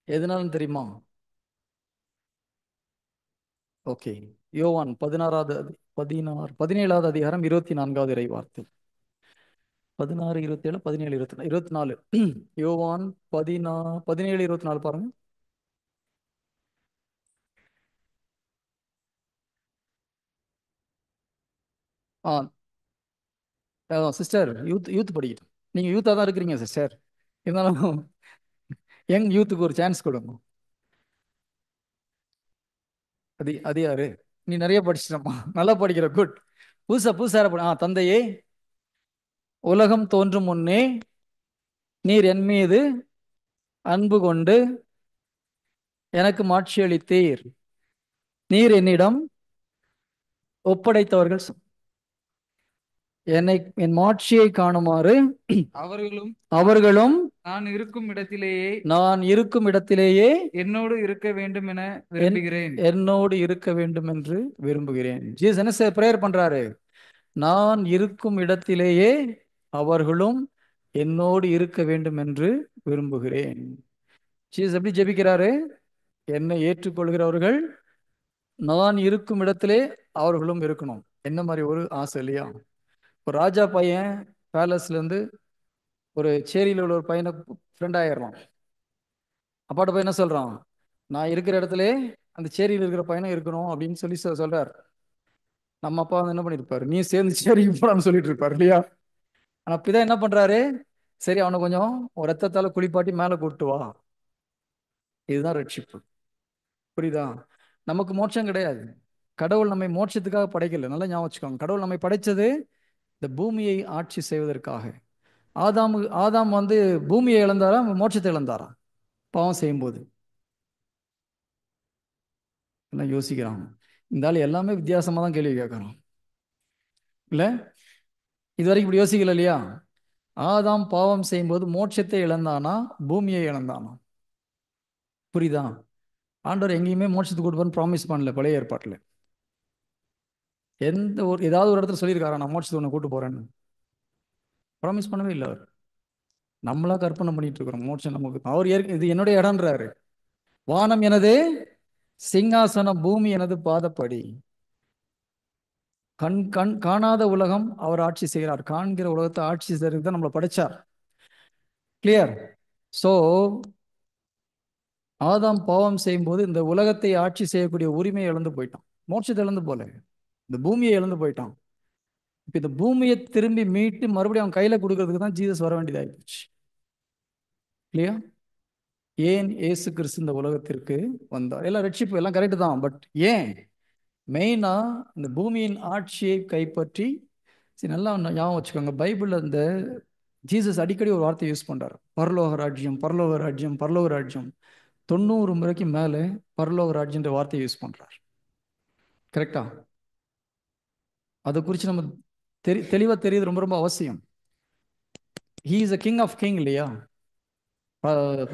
எதனாலும் தெரியுமா? ஓகே. யோவான் 17வது அதிகாரம் 24வது இறை வார்த்தை. 16, 27, 17, 24. யோவான் 17, 24 பாருங்க. ஆ சிஸ்டர், யூத் யூத் படிக்கிட்டு நீங்க யூத்தா தான் இருக்கிறீங்க சிஸ்டர். இருந்தாலும் யங் யூத்துக்கு ஒரு சான்ஸ் கொடுங்க. அது அது யாரு? நீ நிறைய படிச்சிட்டமா, நல்லா படிக்கிற, குட். புதுசா புதுசா தந்தையே, உலகம் தோன்றும் முன்னே நீர் என் மீது அன்பு கொண்டு எனக்கு மாட்சி அளித்தீர். நீர் என்னிடம் ஒப்படைத்தவர்கள் என்னை என் மாட்சியை காணுமாறு அவர்களும் அவர்களும் நான் இருக்கும் இடத்திலேயே நான் இருக்கும் இடத்திலேயே என்னோடு இருக்க வேண்டும் என என் விரும்புகிறேன். என்னோடு இருக்க வேண்டும் என்று விரும்புகிறேன். ஜீசஸ் என்ன பிரேயர் பண்றாரு? நான் இருக்கும் இடத்திலேயே அவர்களும் என்னோடு இருக்க வேண்டும் என்று விரும்புகிறேன். ஜீசஸ் எப்படி ஜெபிக்கிறாரு? என்னை ஏற்றுக்கொள்கிறவர்கள் நான் இருக்கும் இடத்திலே அவர்களும் இருக்கணும். என்ன மாதிரி ஒரு ஆசை இல்லையா? ஒரு ராஜா பையன் பேலஸ்ல இருந்து ஒரு சேரியில் உள்ள ஒரு பையனை ஃப்ரெண்ட் ஆயிடுறான். அப்பாட்ட போய் என்ன சொல்றான்? நான் இருக்கிற இடத்துல அந்த சேரியில் இருக்கிற பையனும் இருக்கணும் அப்படின்னு சொல்லி சொல்றார். நம்ம அப்பா வந்து என்ன பண்ணிருப்பாரு? நீ சேர்ந்து சேரிக்கு போடான்னு சொல்லிட்டு இருப்பாரு இல்லையா? ஆனா பிதா என்ன பண்றாரு? சரி, அவனை கொஞ்சம் ஒரு ரத்தத்தால குளிப்பாட்டி மேல கூட்டு வா. இதுதான் ரட்சிப்பு. புரியுதா? நமக்கு மோட்சம் கிடையாது. கடவுள் நம்மை மோட்சத்துக்காக படைக்கல. நல்லா ஞாபகம் வச்சுக்கோங்க. கடவுள் நம்மை படைச்சது இந்த பூமியை ஆட்சி செய்வதற்காக. ஆதாம் வந்து பூமியை இழந்தாரா, மோட்சத்தை இழந்தாரா பாவம் செய்யும்போது? எல்லாம் யோசிக்கிறான். இந்த ஆள் எல்லாமே வித்தியாசமா தான் கேள்வி கேட்கறான் இல்ல? இது வரைக்கும் இப்படி யோசிக்கல இல்லையா? ஆதாம் பாவம் செய்யும்போது மோட்சத்தை இழந்தானா, பூமியை இழந்தானா? புரியுதா? ஆண்டவர் எங்கேயுமே மோட்சத்துக்கு கொடுப்பான்னு ப்ராமிஸ் பண்ணல பழைய ஏற்பாட்டில். ஏதாவது ஒரு இடத்துல சொல்லியிருக்காரா நான் மோட்சத்துக்கு உன்னை கூட்டு போறேன்னு? ப்ராமிஸ் பண்ணவே இல்லை அவர். நம்மளா கற்பனை பண்ணிட்டு இருக்கிறோம் மோட்சம் நமக்கு. அவர் இது என்னுடைய இடம்ன்றாரு. வானம் எனது சிங்காசனம், பூமி எனது பாதப்படி. கண் கண் காணாத உலகம் அவர் ஆட்சி செய்கிறார். காண்கிற உலகத்தை ஆட்சி செய்யறதுக்கு தான் நம்மளை படைச்சார். கிளியர்? சோ ஆதாம் பாவம் செய்யும்போது இந்த உலகத்தை ஆட்சி செய்யக்கூடிய உரிமையை இழந்து போயிட்டான். மோட்சத்தை இழந்து போல, இந்த பூமியை இழந்து போயிட்டான். இப்ப இந்த பூமியை திரும்பி மீட்டு மறுபடியும் அவன் கையில கொடுக்கறதுக்கு தான் ஜீசஸ் வர வேண்டியதாகி போச்சு இல்லையா? ஏன் இயேசு கிறிஸ்து இந்த உலகத்திற்கு வந்தார்? எல்லாம் ரட்சிப்பு எல்லாம் கரெக்டு தான். பட் ஏன் மெயினா இந்த பூமியின் ஆட்சியை கைப்பற்றி, சரி நல்லா ஞாபகம் வச்சுக்கோங்க. பைபிள்ல இந்த ஜீசஸ் அடிக்கடி ஒரு வார்த்தை யூஸ் பண்றாரு. பரலோக ராஜ்யம், பரலோக ராஜ்யம், பரலோக ராஜ்யம். 90 முறைக்கு மேல பரலோக ராஜ்யன்ற வார்த்தையை யூஸ் பண்றார். கரெக்டா? அதை குறித்து நம்ம தெளிவா தெரியுது, ரொம்ப ரொம்ப அவசியம். He is a king of king இல்லையா?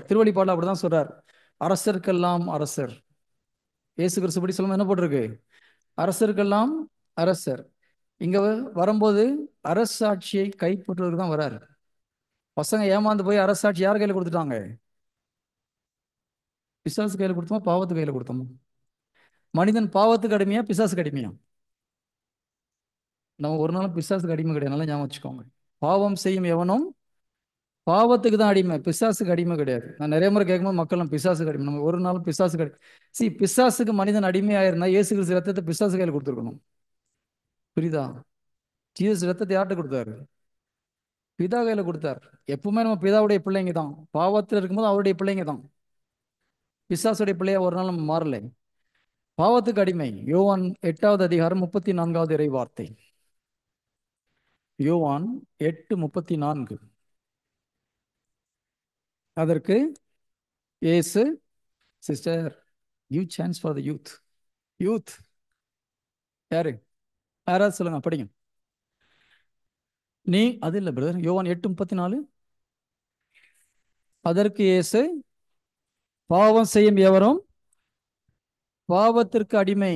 திருவள்ளிப்பாடுல அப்படிதான் சொல்றார். அரசர்க்கெல்லாம் அரசர். இயேசு கிறிஸ்து படி சொல்லும் என்ன போட்டிருக்கு? அரசர்க்கெல்லாம் அரசர். இங்க வரும்போது அரசாட்சியை கைப்பற்றுவதற்கு தான் வராரு. பசங்க ஏமாந்து போய் அரசாட்சி யார் கையில கொடுத்துட்டாங்க? பிசாசு கையில கொடுத்தோமா, பாவத்து கையில கொடுத்தோமா? மனிதன் பாவத்துக்கு அடிமையா, பிசாசுக்கு அடிமையா? நம்ம ஒரு நாளும் பிசாசுக்கு அடிமை கிடையாது. நல்லா ஞாபகம் வச்சுக்கோங்க. பாவம் செய்யும் எவனும் பாவத்துக்கு தான் அடிமை, பிசாசுக்கு அடிமை கிடையாது. நான் நிறைய முறை கேட்கும்போது மக்கள் நம்ம பிசாசுக்கு அடிமை, நம்ம ஒரு நாள் பிசாசுக்கு அடிமை. பிசாசுக்கு மனிதன் அடிமையாயிருந்தா இயேசு கிறிஸ்து ரத்தத்தை பிசாசு கையில கொடுத்துருக்கணும். புரியுதா? ஜீசஸ் ரத்தத்தை யார்கிட்ட கொடுத்தாரு? பிதா கையில கொடுத்தார். எப்பவுமே நம்ம பிதாவுடைய பிள்ளைங்க தான். பாவத்தில் இருக்கும்போது அவருடைய பிள்ளைங்க தான். பிசாசுடைய பிள்ளையா ஒரு நாள் நம்ம மாறல. பாவத்துக்கு அடிமை. யோவான் 8வது அதிகாரம் 34வது இறை வார்த்தை. யோவான் 8:34. அதற்கு இயேசு, sister, give chance for the youth. Youth யாரு? யாராவது சொல்லுங்க, படிங்க. நீ அது இல்லை பிரதர். யோவான் 8:34. அதற்கு இயேசு, பாவம் செய்யும் எவரும் பாவத்திற்கு அடிமை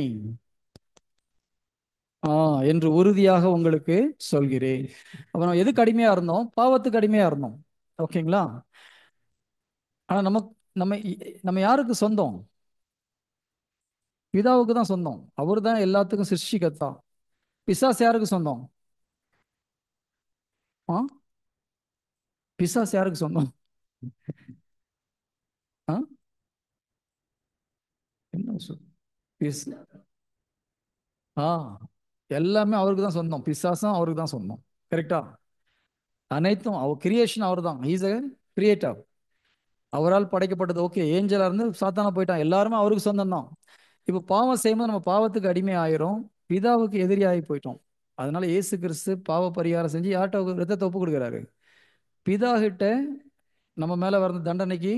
என்று உறுதியாக உங்களுக்கு சொல்கிறேன். அப்ப நம்ம எதுக்கு அடிமையா இருந்தோம்? பாவத்துக்கு அடிமையா இருந்தோம். ஓகேங்களா? ஆனா நமக்கு நம்ம நம்ம யாருக்கு சொந்தம்? பிதாவுக்கு தான் சொந்தம். அவர் தான் எல்லாத்துக்கும் சிருஷ்டிகர்த்தா. பிசாசு யாருக்கு சொந்தம்? ஆ பிசாசு யாருக்கு சொந்தம்? ஆ என்ன பிஸ் ஆ எல்லாமே அவருக்கு தான் சொந்தம். பிசாசும் அவருக்கு தான் சொந்தம். கரெக்டா? அனைத்தும் அவர் கிரியேஷன் அவர் தான். Is a creator. அவரால் படைக்கப்பட்டது. ஓகே, ஏஞ்சலா இருந்து சாத்தானா போயிட்டான். எல்லாருமே அவருக்கு சொந்தம் தான். இப்போ பாவம் செய்யும்போது நம்ம பாவத்துக்கு அடிமை ஆயிரும். பிதாவுக்கு எதிரியாகி போயிட்டோம். அதனால இயேசு கிறிஸ்து பாவ பரிகாரம் செஞ்சு யார்கிட்ட ரத்தத்தை ஒப்பு கொடுக்குறாரு? பிதா கிட்ட நம்ம மேல வர தண்டனைக்கு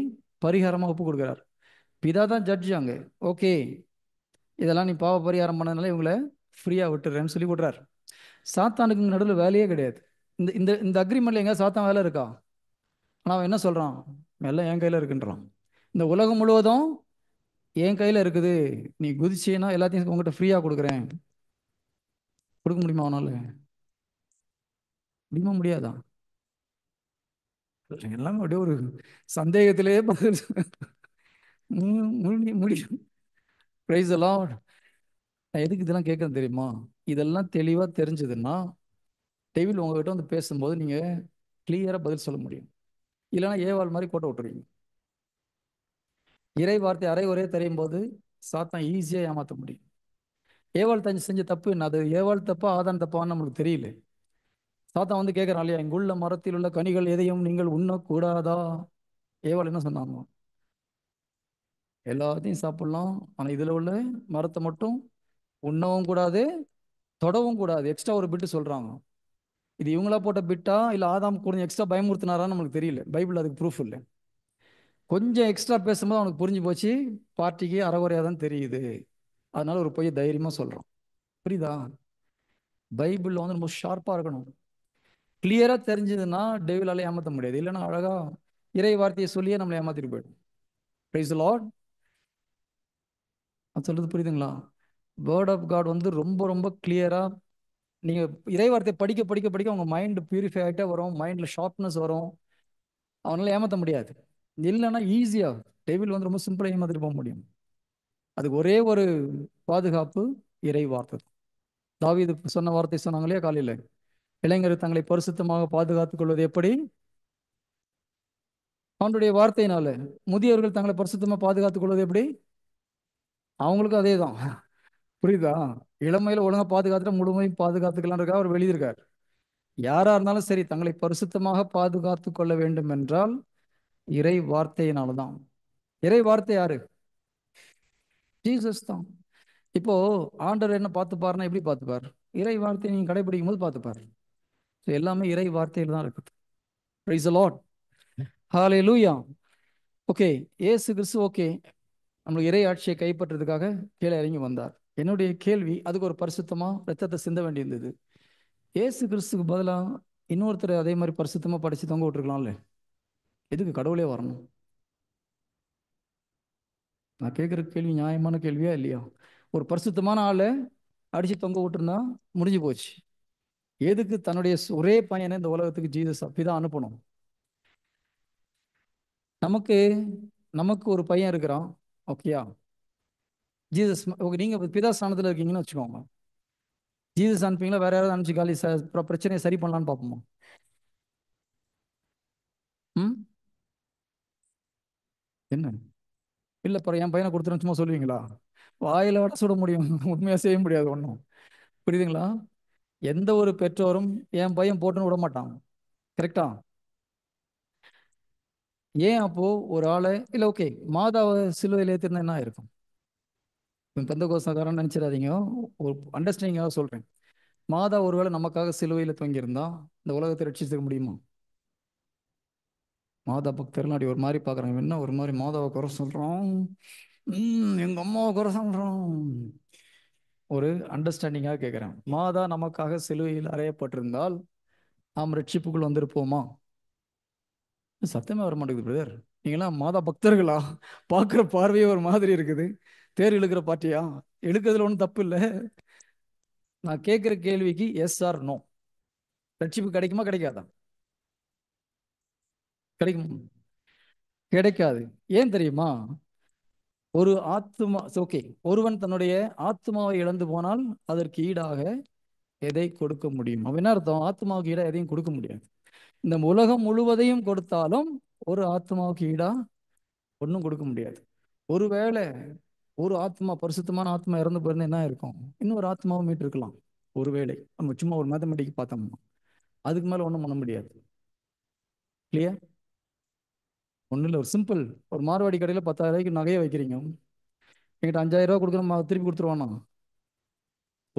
பரிகாரமா ஒப்பு கொடுக்குறாரு. பிதா தான் ஜட்ஜ் அங்க. ஓகே, இதெல்லாம் நீ பாவ பரிகாரம் பண்ணதுனால இவங்களை ஃப்ரீயா விட்டுறேன்னு சொல்லி விடுறாரு. சாத்தானுக்கு நடுவில் வேலையே கிடையாது. இந்த இந்த இந்த அக்ரிமெண்ட்ல எங்க சாத்தான் வேலை இருக்கா? ஆனா அவன் என்ன சொல்றான்? எல்லாம் என் கையில இருக்குன்றான். இந்த உலகம் முழுவதும் என் கையில இருக்குது. நீ குதிச்சீன்னா எல்லாத்தையும் உங்ககிட்ட ஃப்ரீயா கொடுக்குறேன். கொடுக்க முடியுமா அவனால? முடியுமா முடியாதா? எல்லாம் அப்படியே ஒரு சந்தேகத்திலே பதில் முடியும். பிரைஸ் எல்லாம். நான் எதுக்கு இதெல்லாம் கேட்கறேன் தெரியுமா? இதெல்லாம் தெளிவா தெரிஞ்சதுன்னா டெவில் உங்ககிட்ட வந்து பேசும்போது நீங்க கிளியரா பதில் சொல்ல முடியும். இல்லைன்னா ஏவாள் மாதிரி கோட்டை விட்டுருவீங்க. இறை வார்த்தை அரை ஒரே தெரியும் போது சாத்தான் ஈஸியா ஏமாத்த முடியும். ஏவாள் தஞ்சு செஞ்ச தப்பு என்ன? அது ஏவாள் தப்பா ஆதான் தப்பான்னு நம்மளுக்கு தெரியல. சாத்தான் வந்து கேட்கறான் இல்லையா, இங்குள்ள மரத்தில் உள்ள கனிகள் எதையும் நீங்கள் உண்ணக்கூடாதா? ஏவாள் என்ன சொன்னாங்க? எல்லாத்தையும் சாப்பிடலாம், ஆனா இதுல உள்ள மரத்தை மட்டும் உண்ணவும் கூடாது, தொடவும் கூடாது. எக்ஸ்ட்ரா ஒரு பிட்டு சொல்றாங்க. இது இவங்களா போட்ட பிட்டா இல்ல ஆதாம் கொஞ்சம் எக்ஸ்ட்ரா பயமுறுத்தினாரான்னு நமக்கு தெரியல. பைபிள் அதுக்கு ப்ரூஃப் இல்லை. கொஞ்சம் எக்ஸ்ட்ரா பேசும்போது அவனுக்கு புரிஞ்சு போச்சு, பார்ட்டிக்கு அறகுறையா தான் தெரியுது. அதனால ஒரு பொய்யை தைரியமா சொல்றான். புரியுதா? பைபிள்ல வந்து ரொம்ப ஷார்ப்பா இருக்கணும். கிளியரா தெரிஞ்சதுன்னா டெவிலால ஏமாத்த முடியாது. இல்லைன்னா அழகா இறை வார்த்தையை சொல்லியே நம்மளை ஏமாத்திட்டு போயிடும். Praise lord. நான் சொல்றது புரியுதுங்களா? வேர்ட் ஆஃப் காட் வந்து ரொம்ப ரொம்ப கிளியரா நீங்க இறை வார்த்தையை படிக்க படிக்க படிக்க உங்க மைண்ட் பியூரிஃபை ஆகிட்டே வரும். மைண்ட்ல ஷார்ப்னஸ் வரும். அவனால ஏமாத்த முடியாது. இல்லைன்னா ஈஸியா டெவில் வந்து ரொம்ப சிம்பிளா ஏமாத்திட்டு போக முடியும். அதுக்கு ஒரே ஒரு பாதுகாப்பு, இறை வார்த்தை. தாவீது சொன்ன வார்த்தை சொன்னாங்க இல்லையா காலையில, இளைஞர் தங்களை பரிசுத்தமாக பாதுகாத்துக் கொள்வது எப்படி? அவனுடைய வார்த்தையினால. முதியவர்கள் தங்களை பரிசுத்தமா பாதுகாத்துக் கொள்வது எப்படி? அவங்களுக்கும் அதே தான். புரியுதா? இளமையில ஒழுங்கா பாதுகாத்துட்டு முழுமையும் பாதுகாத்துக்கலாம் இருக்கா அவர் வெளியிருக்கார். யாரா இருந்தாலும் சரி, தங்களை பரிசுத்தமாக பாதுகாத்துக் கொள்ள வேண்டும் என்றால் இறை வார்த்தையினாலதான். இறை வார்த்தை யாரு? ஜீசஸ் தான். இப்போ ஆண்டவர் என்ன பார்த்துப்பாருன்னா எப்படி பார்த்துப்பார்? இறை வார்த்தையை நீங்க கடைபிடிக்கும் போது பார்த்துப்பார். So, எல்லாமே இறை வார்த்தையில் தான் இருக்குது. Price the Lord. ஹalleluya. ஓகே, இயேசு கிறிஸ்து ஓகே நம்மளுக்கு இறை ஆட்சியை கைப்பற்றதுக்காக கீழே இறங்கி வந்தார். என்னுடைய கேள்வி, அதுக்கு ஒரு பரிசுத்தமா ரத்தத்தை சிந்த வேண்டியிருந்தது. இயேசு கிறிஸ்துக்கு பதிலா இன்னொருத்தர் அதே மாதிரி பரிசுத்தமா படிச்சு தொங்க விட்டுருக்கலாம்ல? எதுக்கு கடவுளே வரணும்? நான் கேட்குற கேள்வி நியாயமான கேள்வியா இல்லையா? ஒரு பரிசுத்தமான ஆளை அடிச்சு தொங்க விட்டுருந்தா முடிஞ்சு போச்சு. எதுக்கு தன்னுடைய ஒரே பையனை இந்த உலகத்துக்கு ஜீசஸ் அப்படிதான் அனுப்பணும்? நமக்கு நமக்கு ஒரு பையன் இருக்கிறான். ஓகேயா? ஜீசஸ் ஓகே, நீங்க பிதா ஸ்தானத்துல இருக்கீங்கன்னு வச்சுக்கோங்க. ஜீசஸ் அனுப்பிங்களா வேற யாராவது அனுப்பிச்சு காலி பிரச்சனையை சரி பண்ணலான்னு பார்ப்போமா? ம் என்ன? இல்ல அப்புறம் என் பையனை கொடுத்துருன்னு சும்மா சொல்லுவீங்களா? வாயில விட சுட முடியும். உண்மையா செய்ய முடியாது ஒன்றும். புரியுதுங்களா? எந்த ஒரு பெற்றோரும் என் பையன் போட்டுன்னு விட மாட்டாங்க. கரெக்டா? ஏன் அப்போ ஒரு ஆளை இல்ல ஓகே மாதாவை சிலுவையில் ஏத்திருந்தா என்ன இருக்கும்? பெந்த கோசக்காரன் நினைச்சிடாதீங்க. ஒரு அண்டர்ஸ்டாண்டிங்காக சொல்றேன். மாதா ஒருவேளை நமக்காக சிலுவையில் தொங்கியிருந்தா இந்த உலகத்தை ரட்சிக்க முடியுமா? மாதா பக்தர்கள் அப்படி ஒரு மாதிரி பார்க்குறாங்க. என்ன ஒரு மாதிரி மாதாவை குறை சொல்கிறோம், எங்கள் அம்மாவை குறை சொல்கிறோம். ஒரு அண்டர்ஸ்டாண்டிங்காக கேட்குறேன். மாதா நமக்காக சிலுவையில் அறையப்பட்டிருந்தால் நாம் ரட்சிப்புக்குள் வந்திருப்போமா? சத்தமே வர மாட்டேங்குது பிரதர். நீங்களாம் மாதா பக்தர்களா? பார்க்குற பார்வையே ஒரு மாதிரி இருக்குது. தேர் இழுக்கிற பாட்டியா? இழுக்கிறதுல ஒன்றும் தப்பு இல்லை. நான் கேட்குற கேள்விக்கு எஸ் ஆர் நோ. ரட்சிப்பு கிடைக்குமா கிடைக்காதா? கிடைக்கும். கிடைக்காது. ஏன் தெரியுமா? ஒரு ஆத்துமா, ஓகே, ஒருவன் தன்னுடைய ஆத்துமாவை இழந்து போனால் அதற்கு ஈடாக எதை கொடுக்க முடியும்? அவன் என்ன அர்த்தம்? ஆத்மாவுக்கு ஈடா எதையும் கொடுக்க முடியாது. இந்த உலகம் முழுவதையும் கொடுத்தாலும் ஒரு ஆத்மாவுக்கு ஈடா ஒன்றும் கொடுக்க முடியாது. ஒருவேளை ஒரு ஆத்மா, பரிசுத்தமான ஆத்மா இறந்து போயிருந்தா என்ன இருக்கும்? இன்னொரு ஆத்மாவை மீட்டு இருக்கலாம். ஒருவேளை நம்ம சும்மா ஒரு மேத்தமெட்டிக் பார்த்தோம்னா அதுக்கு மேல ஒன்றும் பண்ண முடியாது. இல்லையா? ஒன்றும் இல்லை, ஒரு சிம்பிள். ஒரு மார்வாடி கடையில் 10,000 ரூபாய்க்கு நகையை வைக்கிறீங்க. என்கிட்ட 5,000 ரூபா கொடுக்கணும், திருப்பி கொடுத்துருவானா?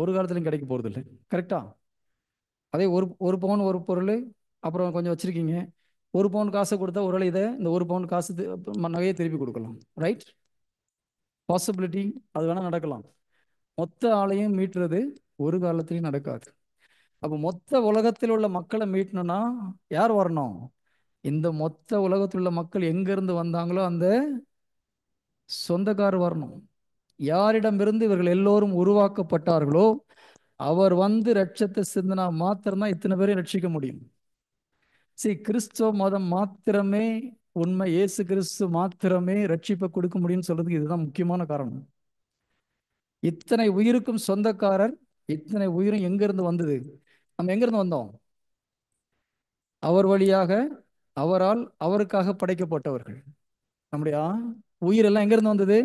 ஒரு காலத்துலையும் கிடைக்க போகிறது இல்லை. கரெக்டா? அதே ஒரு ஒரு பவுன் ஒரு பொருள், அப்புறம் கொஞ்சம் வச்சிருக்கீங்க, ஒரு பவுன் காசை கொடுத்தா ஒரு வேளை இதை இந்த ஒரு பவுன் காசு நகையை திருப்பி கொடுக்கலாம். ரைட்? பாசிபிலிட்டி, அது வேணா நடக்கலாம். மொத்த ஆளையும் மீட்டுறது ஒரு காலத்திலையும் நடக்காது. அப்போ மொத்த உலகத்தில் உள்ள மக்களை மீட்டணும்னா யார் வரணும்? இந்த மொத்த உலகத்தில் உள்ள மக்கள் எங்கிருந்து வந்தாங்களோ அந்த சொந்தக்காரர் வரணும். யாரிடமிருந்து இவர்கள் எல்லோரும் உருவாக்கப்பட்டார்களோ அவர் வந்து ரட்சத்தை சிந்தினா மாத்திரம்தான் இத்தனை பேரையும் ரட்சிக்க முடியும். கிறிஸ்துவ மதம் மாத்திரமே உண்மை, இயேசு கிறிஸ்து மாத்திரமே ரட்சிப்பை கொடுக்க முடியும்னு சொல்றதுக்கு இதுதான் முக்கியமான காரணம். இத்தனை உயிருக்கும் சொந்தக்காரர், இத்தனை உயிரும் எங்கிருந்து வந்தது? நம்ம எங்கிருந்து வந்தோம்? அவர் வழியாக, அவரால், அவருக்காக படைக்கப்பட்டவர்கள். நம்முடைய உயிரெல்லாம் எங்கிருந்து வந்தது?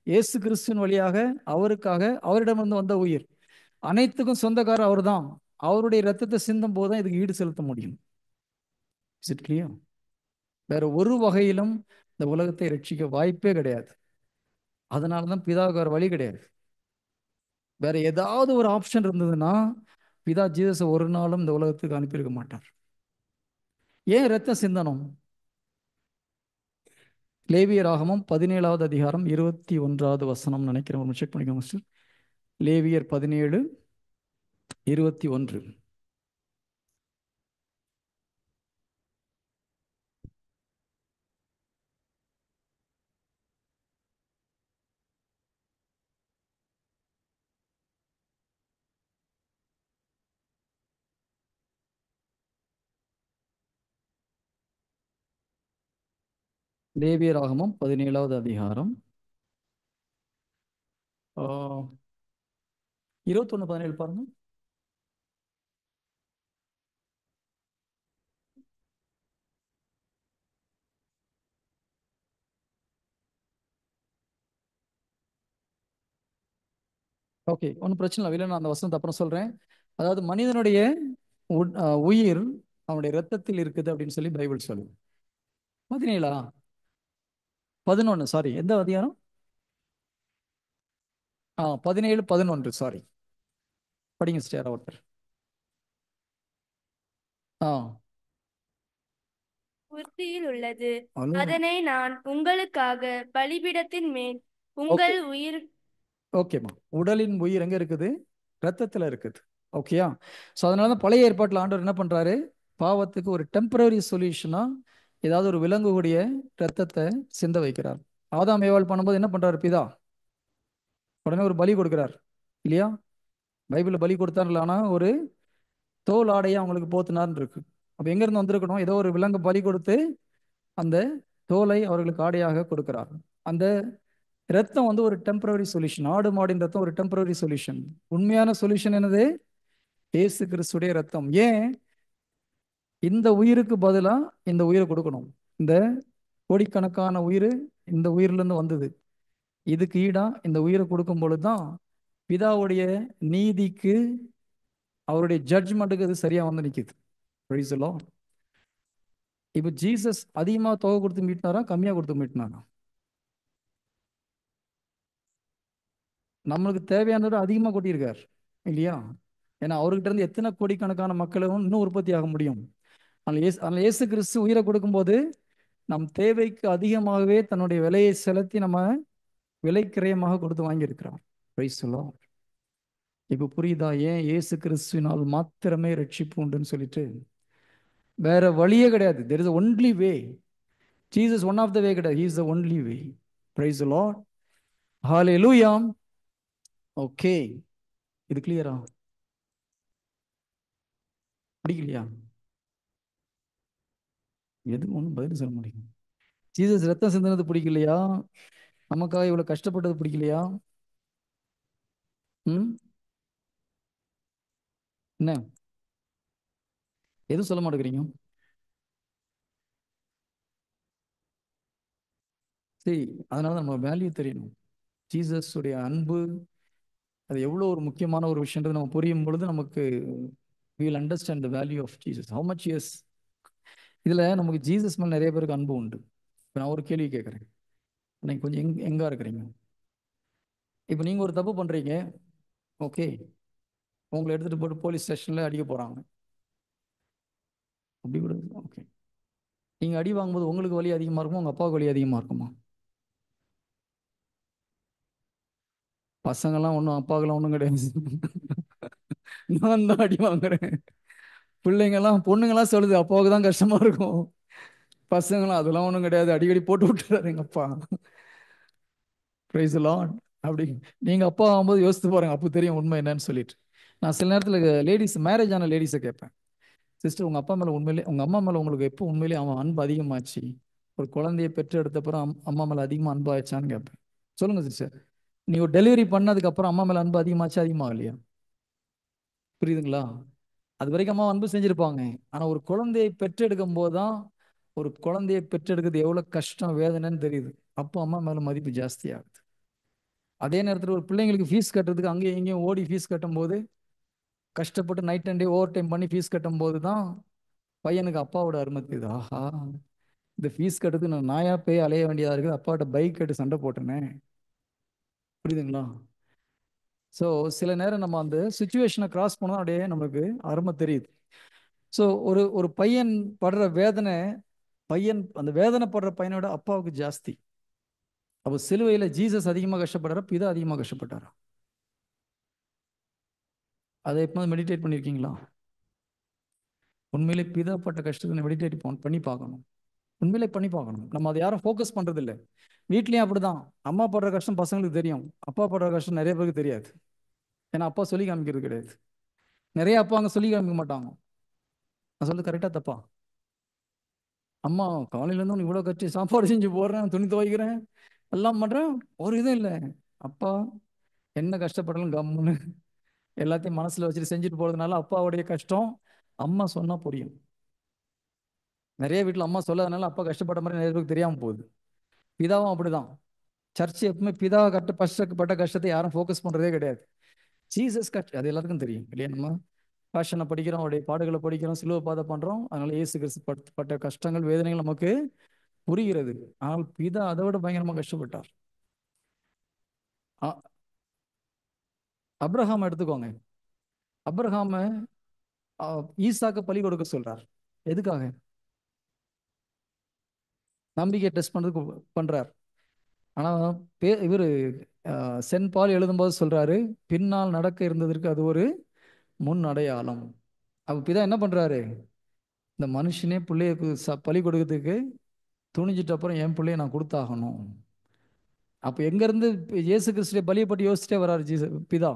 இயேசு கிறிஸ்துவின் வழியாக, அவருக்காக, அவரிடமிருந்து வந்த உயிர். அனைத்துக்கும் சொந்தக்காரர் அவர்தான். அவருடைய ரத்தத்தை சிந்தும் போதுதான் இதுக்கு ஈடு செலுத்த முடியும். Is it clear? வேற ஒரு வகையிலும் இந்த உலகத்தை ரட்சிக்க வாய்ப்பே கிடையாது. அதனாலதான் பிதாவுக்கு வேற வழி கிடையாது. வேற ஏதாவது ஒரு ஆப்ஷன் இருந்ததுன்னா பிதா ஜீசஸை ஒரு நாளும் இந்த உலகத்துக்கு அனுப்பியிருக்க மாட்டார். ஏன் ரத்தம் சிந்தனம்? லேவியராகமம் 17வது அதிகாரம் 21வது வசனம் நினைக்கிறேன், செக் பண்ணிக்கோங்க சார். லேவியர் 17:21. லேவியராகமம் 17வது அதிகாரம் 21:17 பாருங்க. ஓகே, ஒன்றும் பிரச்சனை இல்லை, இல்லை நான் அந்த வசனத்தை அப்புறம் சொல்றேன். அதாவது மனிதனுடைய உயிர் அவனுடைய ரத்தத்தில் இருக்குது அப்படின்னு சொல்லி பைபிள் சொல்லுது. 17, 11, சாரி, எந்த அதிகாரம்? 17:11, சாரி. படிங்க ஸ்டேர் ஒருத்தர். ஆ உறுதியில் உள்ளது. ஹலோ. அதனை நான் உங்களுக்காக பலிபீடத்தின் மேல் ஓகே, உங்கள் உயிர். ஓகேம்மா. உடலின் உயிர் எங்க இருக்குது? ரத்தத்துல இருக்குது. ஓகேயா? ஸோ அதனால தான் பழைய ஏற்பாட்டில் ஆண்டவர் என்ன பண்றாரு? பாவத்துக்கு ஒரு டெம்பரரி சொல்யூஷனா ஏதாவது ஒரு விலங்குடைய ரத்தத்தை சிந்த வைக்கிறார். ஆதாம் ஏவாள் பண்ணும்போது என்ன பண்றாரு பிதா? உடனே ஒரு பலி கொடுக்கிறார். இல்லையா? பைபிள்ல பலி கொடுத்தாருல, ஆனா ஒரு தோல் ஆடையை அவங்களுக்கு போத்தினார்னு இருக்கு. அப்ப எங்க இருந்து வந்திருக்கணும்? ஏதோ ஒரு விலங்கு பலி கொடுத்து அந்த தோலை அவர்களுக்கு ஆடையாக கொடுக்கிறார். அந்த ரத்தம் வந்து ஒரு டெம்பரரி சொல்யூஷன். ஆடு மாடின் ரத்தம் ஒரு டெம்பரரி சொல்யூஷன். உண்மையான சொல்யூஷன் என்னது? இயேசு கிறிஸ்துடைய ரத்தம். ஏன் இந்த உயிருக்கு பதிலா இந்த உயிரை கொடுக்கணும்? இந்த கோடிக்கணக்கான உயிர் இந்த உயிர்ல இருந்து வந்தது. இதுக்கு ஈடா இந்த உயிரை கொடுக்கும் பொழுதுதான் பிதாவுடைய நீதிக்கு, அவருடைய ஜட்ஜ்மெண்ட்டுக்கு அது சரியா வந்து நிக்குது. Praise the Lord. இப்போ ஜீசஸ் அதிகமா தொகை கொடுத்து மீட்டினாரா, கம்மியா கொடுத்து மீட்டினாரா? நம்மளுக்கு தேவையானதை அதிகமா கொட்டியிருக்கார். இல்லையா? ஏன்னா அவர்கிட்ட இருந்து எத்தனை கோடிக்கணக்கான மக்களும் இன்னும் உற்பத்தி ஆக முடியும். அதனால இயேசு கிறிஸ்து உயிரை கொடுக்கும்போது நம் தேவைக்கு அதிகமாகவே தன்னுடைய விலையை செலுத்தி நம்ம விலை கிரயமாக கொடுத்து வாங்கியிருக்கிறார். Praise the Lord. இப்போ புரியுதா ஏன் இயேசு கிறிஸ்துவினால் மாத்திரமே ரட்சிப்பு உண்டுன்னு சொல்லிட்டு? வேற வழியே கிடையாது. there is only way. Jesus one of the way கிடையாது, he is the only way. Praise the Lord. Hallelujah. Okay, இது கிளியரா? படிக்கலையா? எதுவும் ஒன்றும் பதில் சொல்ல முடியும். ஜீசஸ் ரத்தம் சிந்தினது பிடிக்கலையா? நமக்காக இவ்வளவு கஷ்டப்பட்டது பிடிக்கலையா? ம் என்ன எதுவும் சொல்ல மாட்டேங்கிறீங்க? சரி, அதனால நம்ம வேல்யூ தெரியணும். ஜீசஸ் உடைய அன்பு அது எவ்வளோ ஒரு முக்கியமான ஒரு விஷயன்றது நம்ம புரியும் பொழுது நமக்கு we will understand the value of Jesus. How much yes. இதுல நமக்கு ஜீசஸ் மேல நிறைய பேருக்கு அன்பு உண்டு. இப்போ நான் ஒரு கேள்வி கேட்குறேன். நீங்க கொஞ்சம் எங்கா இருக்கிறீங்க? இப்போ நீங்க ஒரு தப்பு பண்றீங்க. ஓகே, உங்களை எடுத்துட்டு போட்டு போலீஸ் ஸ்டேஷன்ல அடிக்க போறாங்க. அப்படி கூட ஓகே. நீங்க அடி வாங்கும்போது உங்களுக்கு வலி அதிகமா இருக்குமா, உங்க அப்பாவுக்கு வலி அதிகமா இருக்குமா? பசங்கெல்லாம் ஒன்றும் அப்பாவுக்கெல்லாம் ஒன்றும் கிடையாது. நான் தான் அடி வாங்குறேன். பிள்ளைங்கெல்லாம் பொண்ணுங்கெல்லாம் சொல்லுது அப்பாவுக்கு தான் கஷ்டமா இருக்கும். பசங்களாம் அதெல்லாம் ஒன்றும் கிடையாது, அடிக்கடி போட்டு விட்டுறாரு எங்க அப்பா. Praise lord. அப்படி நீங்க அப்பா ஆகும்போது யோசித்து பாருங்க, அப்போ தெரியும் உண்மை என்னன்னு சொல்லிட்டு. நான் சில நேரத்தில் லேடிஸ், மேரேஜ் ஆன லேடிஸை கேட்பேன், சிஸ்டர் உங்க அப்பா மேல உண்மையிலே, உங்க அம்மா மேல உங்களுக்கு எப்போ உண்மையிலே அவன் அன்பு அதிகமாச்சு? ஒரு குழந்தைய பெற்று எடுத்த அப்புறம் அம்மா மேல அதிகமா அன்பாச்சான்னு கேட்பேன். சொல்லுங்க சிஸ்டர். நீ ஒரு டெலிவரி பண்ணதுக்கு அப்புறம் அம்மா மேல அன்பு அதிகமாச்சு அதிகமா இல்லையா? புரியுதுங்களா? அது வரைக்கும் அம்மா அன்பு செஞ்சிருப்பாங்க. ஆனா ஒரு குழந்தையை பெற்றெடுக்கும் போதுதான் ஒரு குழந்தையை பெற்றெடுக்கிறது எவ்வளவு கஷ்டம் வேதனைன்னு தெரியுது. அப்போ அம்மா மேல மதிப்பு ஜாஸ்தியாகுது. அதே நேரத்தில் ஒரு பிள்ளைங்களுக்கு ஃபீஸ் கட்டுறதுக்கு அங்கேயும் இங்கேயும் ஓடி ஃபீஸ் கட்டும் போது, கஷ்டப்பட்டு night and day over time பண்ணி ஃபீஸ் கட்டும் போது தான் பையனுக்கு அப்பாவோட அருமை தெரியுது. ஆஹா, இந்த ஃபீஸ் கட்டுறதுக்கு நான் நாயா போய் அலைய வேண்டியதா இருக்குது, அப்பாட்ட பைக் கட்டு சண்டை போட்டேனே. புரியுதுங்களா? ஸோ சில நேரம் நம்ம அந்த சுச்சுவேஷனை கிராஸ் பண்ணோம், அப்படியே நமக்கு அருமை தெரியுது. ஸோ ஒரு ஒரு பையன் படுற வேதனை, பையன் அந்த வேதனை படுற பையனோட அப்பாவுக்கு ஜாஸ்தி. அப்போ சிலுவையில் ஜீசஸ் அதிகமாக கஷ்டப்பட்டாரா, பிதா அதிகமாக கஷ்டப்பட்டாரா? அதை எப்போது மெடிடேட் பண்ணியிருக்கீங்களா? உண்மையிலே பிதா பட்ட கஷ்டத்தை மெடிடேட் பண்ணி பார்க்கணும். உண்மையிலே பண்ணி பார்க்கணும். நம்ம அதை யாரும் ஃபோக்கஸ் பண்றது இல்லை. வீட்லயும் அப்படிதான். அம்மா படுற கஷ்டம் பசங்களுக்கு தெரியும், அப்பா படுற கஷ்டம் நிறைய பேருக்கு தெரியாது. ஏன்னா அப்பா சொல்லி காமிக்கிறது கிடையாது. நிறைய அப்பா அங்கே சொல்லி காமிக்க மாட்டாங்க. நான் சொல்றது கரெக்டா தப்பா? அம்மா காலையிலேருந்து உனக்கு இவ்வளோ கட்டி சாப்பாடு செஞ்சு போடுறேன், துணி துவைக்கிறேன், எல்லாம் பண்றேன், ஒரு இதுவும் இல்லை. அப்பா என்ன கஷ்டப்பட்டாலும் கம்முன்னு எல்லாத்தையும் மனசுல வச்சுட்டு செஞ்சுட்டு போறதுனால அப்பாவுடைய கஷ்டம் அம்மா சொன்னா புரியும். நிறைய வீட்டில் அம்மா சொல்லாதனால அப்பா கஷ்டப்பட்ட மாதிரி நிறைய பேருக்கு தெரியாம போகுது. பிதாவும் அப்படிதான். சர்ச் எப்பவுமே பிதா கஷ்டப்பட்ட கஷ்டத்தை யாரும் ஃபோக்கஸ் பண்றதே கிடையாது. ஜீசஸ் கஷ்டம் அது எல்லாருக்கும் தெரியும் இல்லையா? நம்ம பேஷனை படிக்கிறோம், அவருடைய பாடுகளை படிக்கிறோம், சிலுவை பாதை பண்றோம். அதனால இயேசு கிறிஸ்து பட்ட கஷ்டங்கள் வேதனைகள் நமக்கு புரிகிறது. ஆனால் பிதா அதை விட பயங்கரமா கஷ்டப்பட்டார். அ- அப்ரஹாம் எடுத்துக்கோங்க. அப்ரஹாம ஈசாக்கு பலி கொடுக்க சொல்றார். எதுக்காக? நம்பிக்கை டெஸ்ட் பண்றதுக்கு பண்றார். ஆனா இவரு சென்ட் பால் எழுதும்போது சொல்றாரு, பின்னால் நடக்க இருந்ததற்கு அது ஒரு முன் அடையாளம். அப்ப பிதா என்ன பண்றாரு? இந்த மனுஷனே பிள்ளைய பலி கொடுக்கறதுக்கு துணிஞ்சிட்ட அப்புறம் என் பிள்ளைய நான் கொடுத்தாகணும். அப்ப எங்க இருந்து இயேசு கிறிஸ்துவை பலியை பற்றி யோசிச்சிட்டே வர்றாரு பிதா.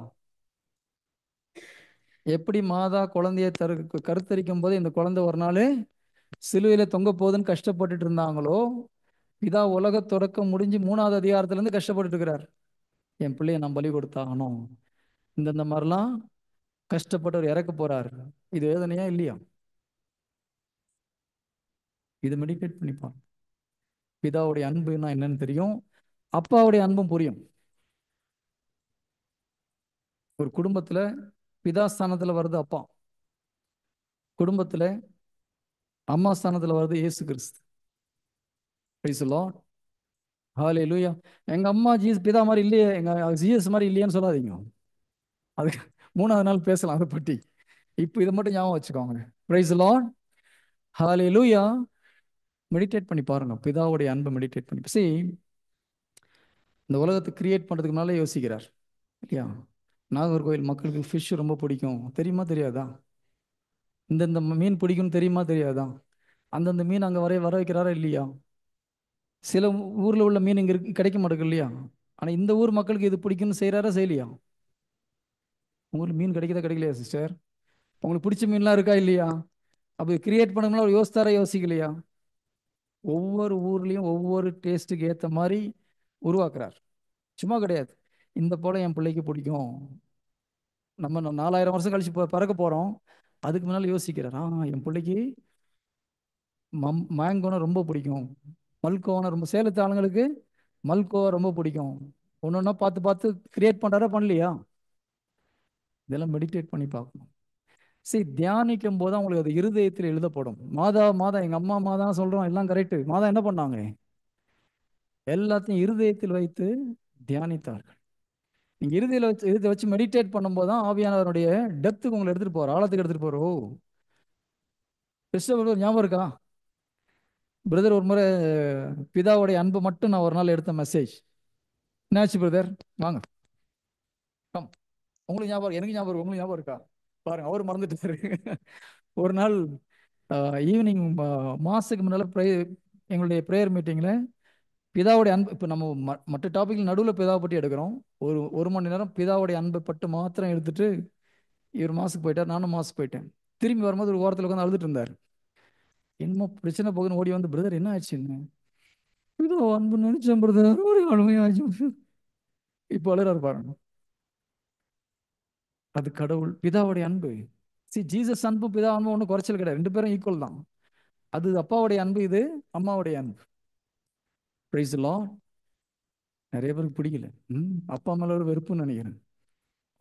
எப்படி மாதா குழந்தைய கருத்தரிக்கும் போது இந்த குழந்தை ஒரு நாள் சிலுவையில தொங்க போகுதுன்னு கஷ்டப்பட்டுட்டு இருந்தாங்களோ, பிதா உலக தொடக்கம் முடிஞ்சு 3வது அதிகாரத்துல இருந்து கஷ்டப்பட்டுட்டு இருக்கிறார். என் பிள்ளைய நான் பலி கொடுத்தாகணும். இந்த மாதிரிலாம் கஷ்டப்பட்டு இறக்க போறாரு. இது வேதனையா இல்லையா? இது மெடிடேட் பண்ணிப்பான். பிதாவுடைய அன்புனா என்னன்னு தெரியும், அப்பாவுடைய அன்பும் புரியும். ஒரு குடும்பத்துல பிதா ஸ்தானத்துல வருது அப்பா, குடும்பத்துல அம்மா ஸ்தானத்துல வருது இயேசு கிறிஸ்து. Price the Lord. ஹல்லேலூயா. எங்க அம்மா பிதா மாதிரி இல்லையே, எங்க ஜீசஸ் மாதிரி இல்லையேன்னு சொல்லாதீங்க. அதுக்கு 3வது நாள் பேசலாம் அதை பற்றி. இப்போ இதை மட்டும் ஞாபகம் வச்சுக்கோங்க. Price the Lord. Hallelujah. Meditate பண்ணி பாருங்க, பிதாவுடைய அன்பை மெடிடேட் பண்ணி. இந்த உலகத்தை கிரியேட் பண்றதுக்கு முன்னாலே யோசிக்கிறார் இல்லையா? நாகர்கோவில் மக்களுக்கு ஃபிஷ் ரொம்ப பிடிக்கும், தெரியுமா தெரியாதா? இந்தந்த மீன் பிடிக்கும்னு தெரியுமா தெரியாதா? அந்தந்த மீன் அங்கே வர வைக்கிறாரா இல்லையா? சில ஊர்ல உள்ள மீன் இங்க கிடைக்க மாட்டேங்குது இல்லையா? ஆனா இந்த ஊர் மக்களுக்கு இது பிடிக்கும்னு செய்யறாரா செய்யலையா? உங்களுக்கு மீன் கிடைக்குதா கிடைக்கலையா சிஸ்டர்? உங்களுக்கு பிடிச்ச மீன்லாம் இருக்கா இல்லையா? அப்போ கிரியேட் பண்ணணும்னா ஒரு யோசித்தாரா யோசிக்கலையா? ஒவ்வொரு ஊர்லேயும் ஒவ்வொரு டேஸ்ட்டுக்கு ஏற்ற மாதிரி உருவாக்குறார். சும்மா கிடையாது, இந்த போல என் பிள்ளைக்கு பிடிக்கும், நம்ம 4000 வருஷம் கழிச்சு பறக்க போகிறோம், அதுக்கு முன்னால் யோசிக்கிறார். என் பிள்ளைக்கு மேங்கோனா ரொம்ப பிடிக்கும், மல்கோவா ரொம்ப, சேலத்து ஆளுங்களுக்கு மல்கோவா ரொம்ப பிடிக்கும். ஒன்று ஒன்றா பார்த்து பார்த்து கிரியேட் பண்ணுறாரா பண்ணலையா? இதெல்லாம் மெடிடேட் பண்ணி பார்க்கணும். சரி, தியானிக்கும் போது அவங்களுக்கு அது இருதயத்தில் எழுதப்படும். மாதா மாதா எங்கள் அம்மா மாதா சொல்கிறோம், எல்லாம் கரெக்டு. மாதா என்ன பண்ணாங்க? எல்லாத்தையும் இருதயத்தில் வைத்து தியானித்தார்கள். நீங்கள் இருதயத்தை வச்சு மெடிடேட் பண்ணும்போது தான் ஆவியானவருடைய டெப்த்துக்கு உங்களை எடுத்துகிட்டு போகிற, ஆழத்துக்கு எடுத்துகிட்டு போகிறோம். கிறிஸ்தவர் ஞாபகம் இருக்கா? பிரதர் ஒரு முறை பிதாவுடைய அன்பு மட்டும் நான் ஒரு நாள் எடுத்த மெசேஜ். என்னாச்சு பிரதர்? வாங்க, கம். உங்களுக்கு ஞாபகம், எனக்கு ஞாபகம் இருக்கு, உங்களுக்கு ஞாபகம் இருக்கா? பாருங்க, அவர் மறந்துட்டாரு. ஒரு நாள் ஈவினிங் மாசுக்கு முன்னால் எங்களுடைய ப்ரேயர் மீட்டிங்கில் பிதாவுடைய அன்பு, இப்போ நம்ம மற்ற டாபிக் நடுவில் பிதாவை பற்றி எடுக்கிறோம். ஒரு மணி நேரம் பிதாவுடைய அன்பை பட்டு மாத்திரம் எடுத்துட்டு இவர் மாசுக்கு போயிட்டார், நானும் மாசுக்கு போயிட்டேன். திரும்பி வரும்போது ஒரு வாரத்தில் உட்காந்து அழுதுட்டு இருந்தார். என்னமோ பிரச்சனை போகுதுன்னு ஓடி வந்து, பிரதர் என்ன ஆச்சுன்னு. இதோ அன்பு நினைச்சேன் பிரதர், ஒரு அழுமையாச்சு. இப்போ அழுறாரு பாருங்க. அது கடவுள் பிதாவுடைய அன்பு. ஜீசஸ் அன்பும் பிதா அன்பும் ஒன்றும் குறைச்சல் கிடையாது, ரெண்டு பேரும் ஈக்குவல் தான். அது அப்பாவுடைய அன்பு, இது அம்மாவுடைய அன்பு. Price the Lord. நிறைய பேருக்கு பிடிக்கல, அப்பா மேல ஒரு வெறுப்புன்னு நினைக்கிறேன்.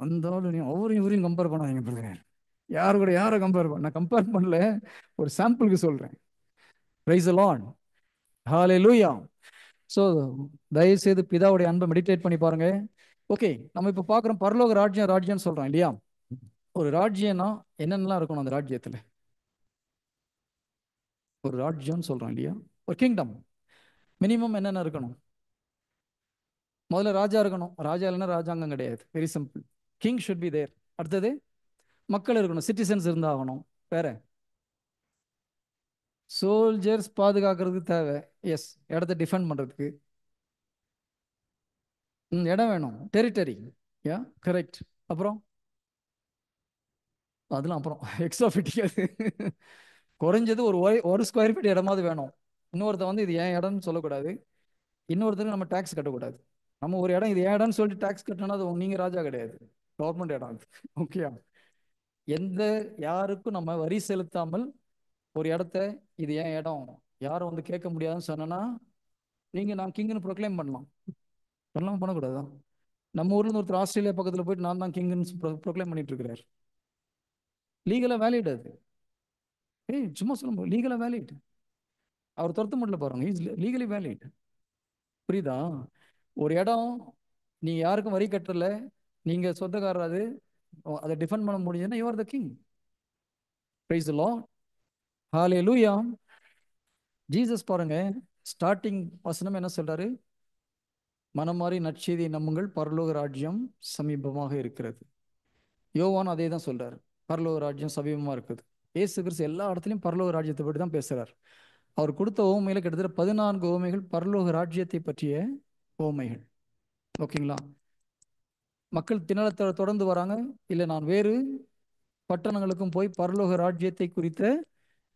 வந்தாலும் நீ அவரையும் இவரையும் கம்பேர் பண்ணாதீங்க பிரதர். யாரு கூட யாரை கம்பேர் பண்ண, நான் கம்பேர் பண்ணல, ஒரு சாம்பிளுக்கு சொல்றேன். Price the Lord. Hallelujah. So தயவு செய்து பிதாவுடைய அன்பை மெடிடேட் பண்ணி பாருங்க. ஓகே, நம்ம இப்போ பார்க்குறோம் பரலோக ராஜ்யம், ராஜ்யம்னு சொல்றோம் இல்லையா? ஒரு ராஜ்யம்னா என்னென்னலாம் இருக்கணும் அந்த ராஜ்யத்தில்? ஒரு ராஜ்யம்னு சொல்றோம் இல்லையா? ஒரு கிங்டம் மினிமம் என்னென்ன இருக்கணும்? முதல்ல ராஜா இருக்கணும். ராஜா இல்லைன்னா ராஜாங்கம் கிடையாது. Very simple. King should be there. அடுத்தது மக்கள் இருக்கணும், சிட்டிசன்ஸ் இருந்தாகணும். வேற சோல்ஜர்ஸ் பாதுகாக்கிறதுக்கு தேவை. எஸ், இடத்த டிஃபெண்ட் பண்ணுறதுக்கு இடம் வேணும், டெரிட்டரி. யா, கரெக்ட். அப்புறம் அதெல்லாம் அப்புறம் எக்ஸ்ட்ரா ஃபிட்டிங். குறைஞ்சது ஒரு ஸ்கொயர் ஃபீட் இடமாவது வேணும். இன்னொருத்த வந்து இது ஏன் இடம்னு சொல்லக்கூடாது, இன்னொருத்தருக்கு நம்ம டேக்ஸ் கட்டக்கூடாது. நம்ம ஒரு இடம் இது ஏன் இடம்னு சொல்லிட்டு டேக்ஸ் கட்டினா அது நீங்கள் ராஜா கிடையாது, கவர்மெண்ட் இடம் அது. ஓகே, எந்த யாருக்கும் நம்ம வரி செலுத்தாமல் ஒரு இடத்த இது ஏன் இடம் யாரும் வந்து கேட்க முடியாதுன்னு சொன்னா நான் கிங்னு ப்ரொக்ளைம் பண்ணலாம். பண்ணலாம், பண்ணக்கூடாதா? நம்ம ஊர்ல இருந்து ஒருத்தர் ஆஸ்திரேலியா பக்கத்தில் போயிட்டு நான் தான் கிங்னு ப்ரொக்ளைம் பண்ணிட்டு இருக்கிறார். லீகலா வேலிட் அது. சும்மா சொல்லும்போது லீகலா வேலிட். அவர் துரத்த முடியல பாருங்க, இஸ் லீகலி வேலிட். புரியுதா? ஒரு இடம் நீ யாருக்கும் வரி கட்டல, நீங்க சொந்தக்காரர், அது அதை டிஃபெண்ட் பண்ண முடியுதுன்னா you are the king. Praise the Lord. Hallelujah. Jesus பாருங்க, ஸ்டார்டிங் வசனம் என்ன சொல்றாரு? மனமாறி நற்செய்தியை நம்புங்கள், பரலோக ராஜ்யம் சமீபமாக இருக்கிறது. யோவான் அதே தான் சொல்றாரு, பரலோக ராஜ்யம் சமீபமா இருக்குது. ஏசு கிறிஸ்து எல்லா இடத்துலையும் பரலோக ராஜ்யத்தை பற்றி தான் பேசுறார். அவர் கொடுத்த ஓமையில கிட்டத்தட்ட 14 ஓமைகள் பரலோக ராஜ்யத்தை பற்றிய ஓமைகள். ஓகேங்களா? மக்கள் திணறத்தை தொடர்ந்து வராங்க, இல்லை நான் வேறு பட்டணங்களுக்கும் போய் பரலோக ராஜ்யத்தை குறித்த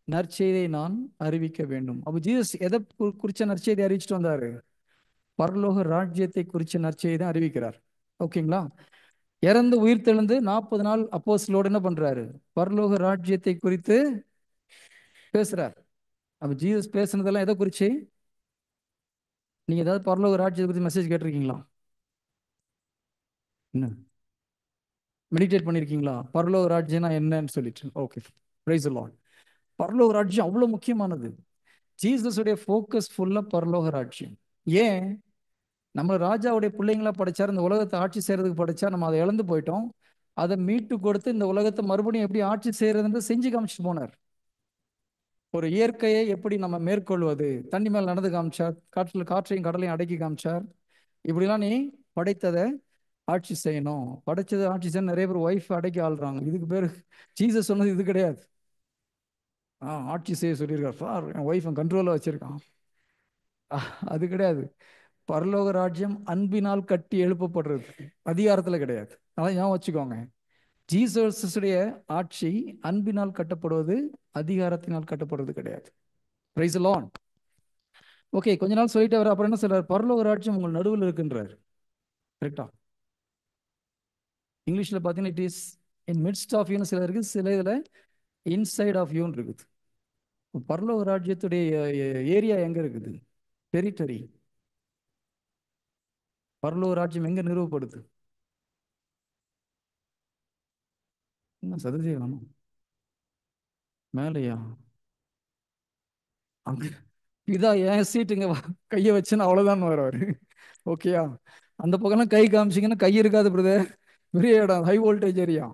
நற்செய்தியை நான் அறிவிக்க வேண்டும். அப்போ ஜீசஸ் எதை குறித்த நற்செய்தி அறிவிச்சிட்டு வந்தாரு? பரலோக ராஜ்யத்தை குறித்த நற்செய்தி தான் அறிவிக்கிறார். ஓகேங்களா? இறந்து உயிர் தெழுந்து 40 நாள் அப்போஸ்தலரோடு என்ன பண்றாரு? பரலோக ராஜ்யத்தை குறித்து பேசுறார். அப்ப ஜீசஸ் பேசுனதெல்லாம் எதை குறிச்சு? நீங்க ஏதாவது பரலோக ராஜ்யத்தை குறித்து மெசேஜ் கேட்டிருக்கீங்களா? என்ன மெடிடேட் பண்ணியிருக்கீங்களா? பரலோக ராஜ்யம்னா என்னன்னு சொல்லிட்டு. Okay, price the Lord. பரலோக ராஜ்யம் அவ்வளவு முக்கியமானது. ஜீசஸுடைய ஃபோக்கஸ் ஃபுல்லா பரலோக ராஜ்யம். ஏன்? நம்ம ராஜாவுடைய பிள்ளைங்களா படைச்சார், இந்த உலகத்தை ஆட்சி செய்யறதுக்கு படைச்சா, நம்ம அதை இழந்து போயிட்டோம். அதை மீட்டு கொடுத்து இந்த உலகத்தை மறுபடியும் எப்படி ஆட்சி செய்யறதுன்னு செஞ்சு காமிச்சிட்டு போனார். ஒரு இயற்கையை எப்படி நம்ம மேற்கொள்வது, தண்ணி மேல் நடந்து காமிச்சார், காற்றையும் கடலையும் அடக்கி காமிச்சார். இப்படிலாம் நீ படைத்ததை ஆட்சி செய்யணும். படைச்சதை ஆட்சி செய்ய நிறைய பேர் ஒய்ஃப் அடக்கி ஆள்றாங்க. இதுக்கு பேர் ஜீசஸ் சொன்னது இது கிடையாது. ஆட்சி செய்ய சொல்லியிருக்கார், என் ஒய்ஃப் கண்ட்ரோலில் வச்சிருக்கான். அது கிடையாது. பரலோக ராஜ்யம் அன்பினால் கட்டி எழுப்பப்படுறது, அதிகாரத்துல கிடையாது. அதான் ஞாபகம் வச்சுக்கோங்க. ஜீசஸுடைய ஆட்சி அன்பினால் கட்டப்படுவது, அதிகாரத்தினால் கட்டப்படுவது கிடையாது. Price the Lord. ஓகே, கொஞ்ச நாள் சொல்லிட்டு அவர் அப்புறம் என்ன சொல்றாரு? பரலோக ராஜ்யம் உங்கள் நடுவில் இருக்குன்றார். கரெக்டா? இங்கிலீஷ்ல பார்த்தீங்கன்னா it is in midst of யூன்னு சில இருக்குது, சில இதில் இன்சைட் ஆஃப் யூன்னு இருக்குது. பரலோக ராஜ்யத்துடைய ஏரியா எங்க இருக்குது? டெரிட்டரி. பரலோக ராஜ்யம் எங்க நிறுவப்படுது? என்ன சதுர்த்தி வேணும் மேலையா? அங்க இதா என் சீட்டுங்க, கையை வச்சுன்னு அவ்வளோதான் வர்றாரு. ஓகேயா? அந்த பக்கம்லாம் கை காமிச்சிங்கன்னா கை இருக்காது பிரதர், பெரிய இடம், ஹை வோல்டேஜ் ஏரியா.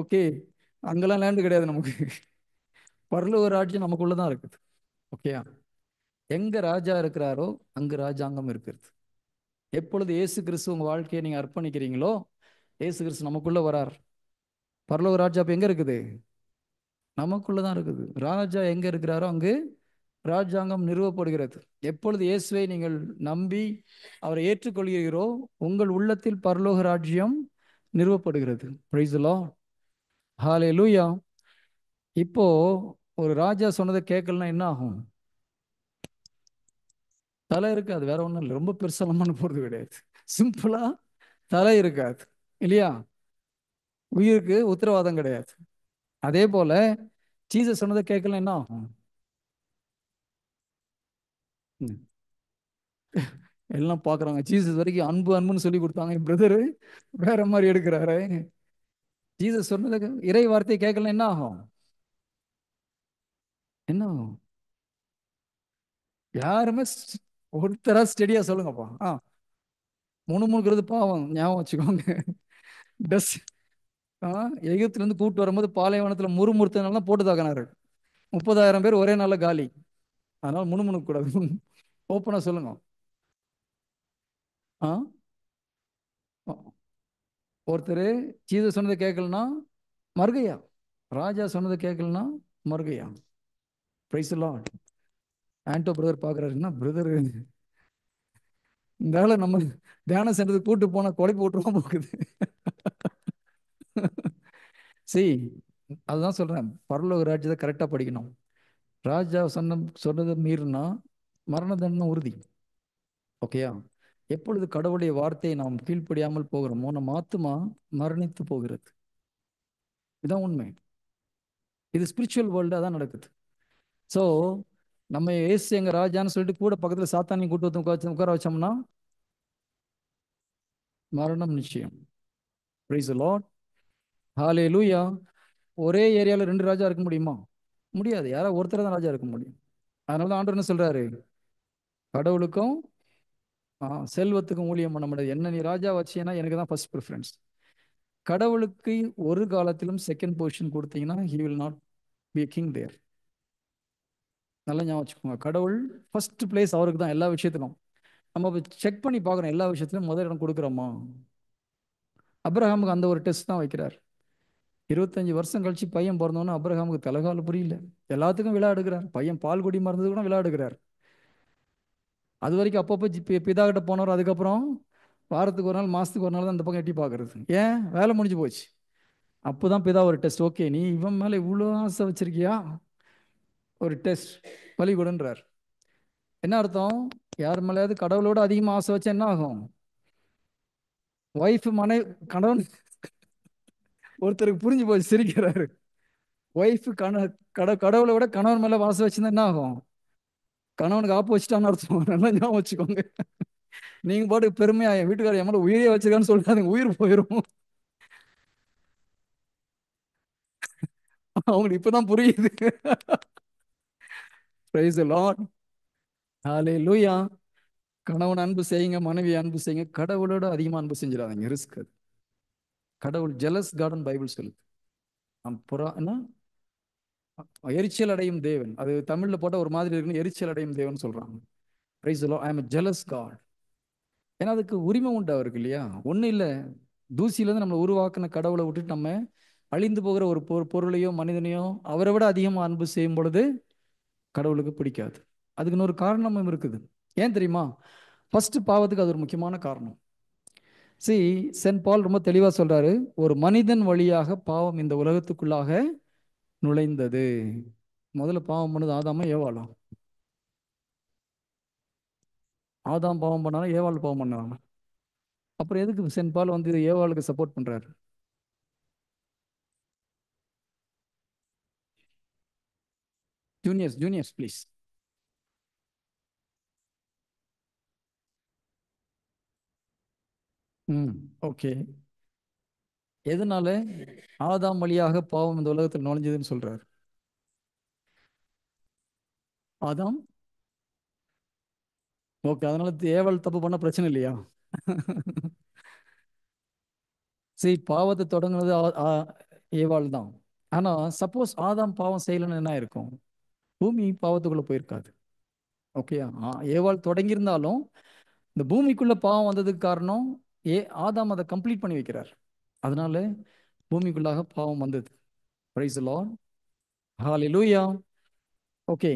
ஓகே, அங்கெல்லாம் லேண்டு கிடையாது நமக்கு. பரலோக ராஜ்யம் நமக்குள்ள தான் இருக்குது. ஓகேயா? எங்க ராஜா இருக்கிறாரோ அங்கு ராஜாங்கம் இருக்கிறது. எப்பொழுது இயேசு கிறிஸ்து உங்க வாழ்க்கையை நீங்க அர்ப்பணிக்கிறீங்களோ, இயேசு கிறிஸ்து நமக்குள்ள வரார். பரலோக ராஜா அப்ப எங்க இருக்குது? நமக்குள்ள தான் இருக்குது. ராஜா எங்க இருக்கிறாரோ அங்கு ராஜாங்கம் நிறுவப்படுகிறது. எப்பொழுது இயேசுவை நீங்கள் நம்பி அவரை ஏற்றுக்கொள்கிறீரோ, உங்கள் உள்ளத்தில் பரலோக ராஜ்யம் நிறுவப்படுகிறது. Price the Lord. ஹல்லேலூயா. இப்போ ஒரு ராஜா சொன்னதை கேட்கலன்னா என்ன ஆகும்? தலை இருக்காது, வேற ஒன்றும் இல்லை. ரொம்ப பெருசெல்லாம் பண்ண போறது கிடையாது. சிம்பிளா தலை இருக்காது இல்லையா? உயிருக்கு உத்தரவாதம் கிடையாது. அதே போல ஜீசஸ் சொன்னதை கேட்கல என்ன ஆகும்? ம். எல்லாம் பார்க்குறாங்க, ஜீசஸ் வரைக்கும் அன்பு அன்புன்னு சொல்லி கொடுத்தாங்க, என் பிரதரு வேற மாதிரி எடுக்கிறாரு. ஜீசஸ் சொன்னதை இறை வார்த்தையை கேட்கல என்ன ஆகும்? என்ன ஆகும்? யாருமே ஒருத்தரா ஸ்டெடியா சொல்லுங்கப்பா. முணுமுணுக்கிறது பாவம், ஞாபகம் வச்சுக்கோங்க. டஸ் எகிப்துல இருந்து கூட்டு வரும்போது பாலைவனத்துல முறுமுறுத்தனால போட்டு தாக்கினாரு. 30,000 பேர் ஒரே நாள்ல காலி. அதனால முணுமுணுக்க கூடாது. ஓப்பனா சொல்லுங்க. ஆ ஒருத்தர் ஜீசஸ் சொன்னதை கேட்கலன்னா மறுகையா, ராஜா சொன்னதை கேட்கலன்னா மறுகையா. Praise the Lord. Anto brother பாக்குறாருன்னா, பிரதர் இந்த ஆளை நம்ம தியானம் சென்றதுக்கு கூட்டு போனா கொலைப்பு விட்டுருவா போகுது. சரி, அதுதான் சொல்றேன், பரலோக ராஜ்யத்தை கரெக்டா படிக்கணும். ராஜா சொன்னதை மீறினா மரண தண்டனை உறுதி. ஓகேயா? எப்பொழுது கடவுளுடைய வார்த்தையை நாம் கீழ்ப்படியாமல் போகிறோமோ நம்ம ஆத்துமா மரணித்து போகிறது. இதுதான் உண்மை. இது ஸ்பிரிச்சுவல் வேர்ல்டு தான் நடக்குது. ஸோ நம்ம ஏசு எங்க ராஜான்னு சொல்லிட்டு கூட பக்கத்துல சாத்தானையும் கூட்டு வந்து உட்கார வச்சோம்னா மரணம் நிச்சயம். Praise the Lord. ஹல்லேலூயா. ஒரே ஏரியால 2 ராஜா இருக்க முடியுமா? முடியாது. யாரோ ஒருத்தர் தான் ராஜா இருக்க முடியும். அதனால தான் ஆண்டவர் என்ன சொல்றாரு? கடவுளுக்கும் செல்வத்துக்கும் ஊழியம் பண்ண முடியாது. என்ன நீ ராஜா வச்சீங்கன்னா எனக்கு தான் ஃபர்ஸ்ட் ப்ரிஃபரன்ஸ். கடவுளுக்கு ஒரு காலத்திலும் செகண்ட் பொசிஷன் கொடுத்தீங்கன்னா he will not be king there. நல்லா ஞாபகம் வச்சுக்கோங்க. கடவுள் ஃபர்ஸ்ட் பிளேஸ் அவருக்கு தான் எல்லா விஷயத்திலும். நம்ம செக் பண்ணி பார்க்குறோம், எல்லா விஷயத்திலும் முதல் இடம் கொடுக்குறோமா? அப்ரஹாமுக்கு அந்த ஒரு டெஸ்ட் தான் வைக்கிறார். 25 வருஷம் கழிச்சு பையன் பிறந்தோன்னு அப்ரஹாமுக்கு தலைகால புரியல. எல்லாத்துக்கும் விழா எடுக்கிறார். பையன் பால் குடி மறந்தது கூட விழா எடுக்கிறார். அது வரைக்கும் அப்பப்போ பிதா கிட்ட போனவர். அதுக்கப்புறம் வாரத்துக்கு ஒரு நாள், மாசத்துக்கு ஒரு நாள் தான் அந்த பக்கம் எட்டி பார்க்கறது. ஏன்? வேலை முடிஞ்சு போச்சு. அப்போதான் பிதா ஒரு டெஸ்ட். ஓகே, நீ இவன் மேல இவ்வளோ ஆசை வச்சிருக்கியா? ஒரு டெஸ்ட், பலி கொடுன்றார். என்ன அர்த்தம்? யார் மேலேயாவது கடவுளோட அதிகமாக ஆசை வச்சா என்ன ஆகும்? ஒய்ஃப் மனை கணவன் ஒருத்தருக்கு புரிஞ்சு போச்சு, சிரிக்கிறாரு. ஒய்ஃப் கடவுளை விட கணவன் மேல வாசம் வச்சிருந்தா என்ன ஆகும்? கணவனுக்கு ஆப்பு வச்சுட்டான்னு அர்த்தம். நல்லா ஞாபகம் வச்சுக்கோங்க. நீங்க பாட்டுக்கு பெருமையா என் வீட்டுக்காரர் என் மேல உயிரே வச்சிருக்கான்னு சொல்லிட்டு உயிர் போயிடும். அவங்களுக்கு இப்பதான் புரியுது. Praise the Lord. ஹல்லேலூயா. கணவன் அன்பு செய்யுங்க, மனைவி அன்பு செய்யுங்க. கடவுளோட அதிகமா அன்பு செஞ்சிடாதீங்க, ரிஸ்க் அது. கடவுள் ஜெலஸ் கார்டன் பைபிள் சொல்லுது. என்ன, எரிச்சல் அடையும் தேவன். அது தமிழ்ல போட்ட ஒரு மாதிரி இருக்குன்னு எரிச்சல் அடையும் தேவன் சொல்றாங்க. Praise the lord. I am a jealous God. ஏன்னா அதுக்கு உரிமை உண்டு அவருக்கு இல்லையா? ஒன்றும் இல்லை, தூசியிலேருந்து நம்மளை உருவாக்குன கடவுளை விட்டுட்டு நம்ம அழிந்து போகிற ஒரு பொருளையோ மனிதனையோ அவரை விட அதிகமாக அன்பு செய்யும் பொழுது கடவுளுக்கு பிடிக்காது. அதுக்கு இன்னொரு காரணமும் இருக்குது. ஏன் தெரியுமா? ஃபர்ஸ்ட் பாவத்துக்கு அது ஒரு முக்கியமான காரணம். சி, சென்ட் பால் ரொம்ப தெளிவாக சொல்றாரு, ஒரு மனிதன் வழியாக பாவம் இந்த உலகத்துக்குள்ளாக நுழைந்தது. முதல்ல பாவம் பண்ணது ஆதாமா ஏவாளா? ஆதாம் பாவம் பண்ணாலும் ஏவாள் பாவம் பண்ணாங்க. அப்புறம் எதுக்கு சென்ட் பால் வந்து ஏவாளுக்கு சப்போர்ட் பண்றாரு? Juniors juniors please. ம். ஓகே. எதனால ஆதாம் வழியாக பாவம் இந்த உலகத்தில் நுழைஞ்சதுன்னு சொல்றாரு? ஆதாம். ஓகே, அதனால ஏவாள் தப்பு பண்ண பிரச்சனை இல்லையா? சரி, பாவத்தை தொடங்குனது ஏவாள் தான். ஆனா சப்போஸ் ஆதாம் பாவம் செய்யலைன்னு என்ன இருக்கும்? பூமி பாவத்துக்குள்ள போயிருக்காது. ஓகே. ஏவாள் தொடங்கியிருந்தாலும் இந்த பூமிக்குள்ள பாவம் வந்ததுக்கு காரணம் ஆதாம் அதை கம்ப்ளீட் பண்ணி வைக்கிறார். அதனால பூமிக்குள்ளாக பாவம் வந்தது. Price the Lord. ஹalleluya. ஓகே.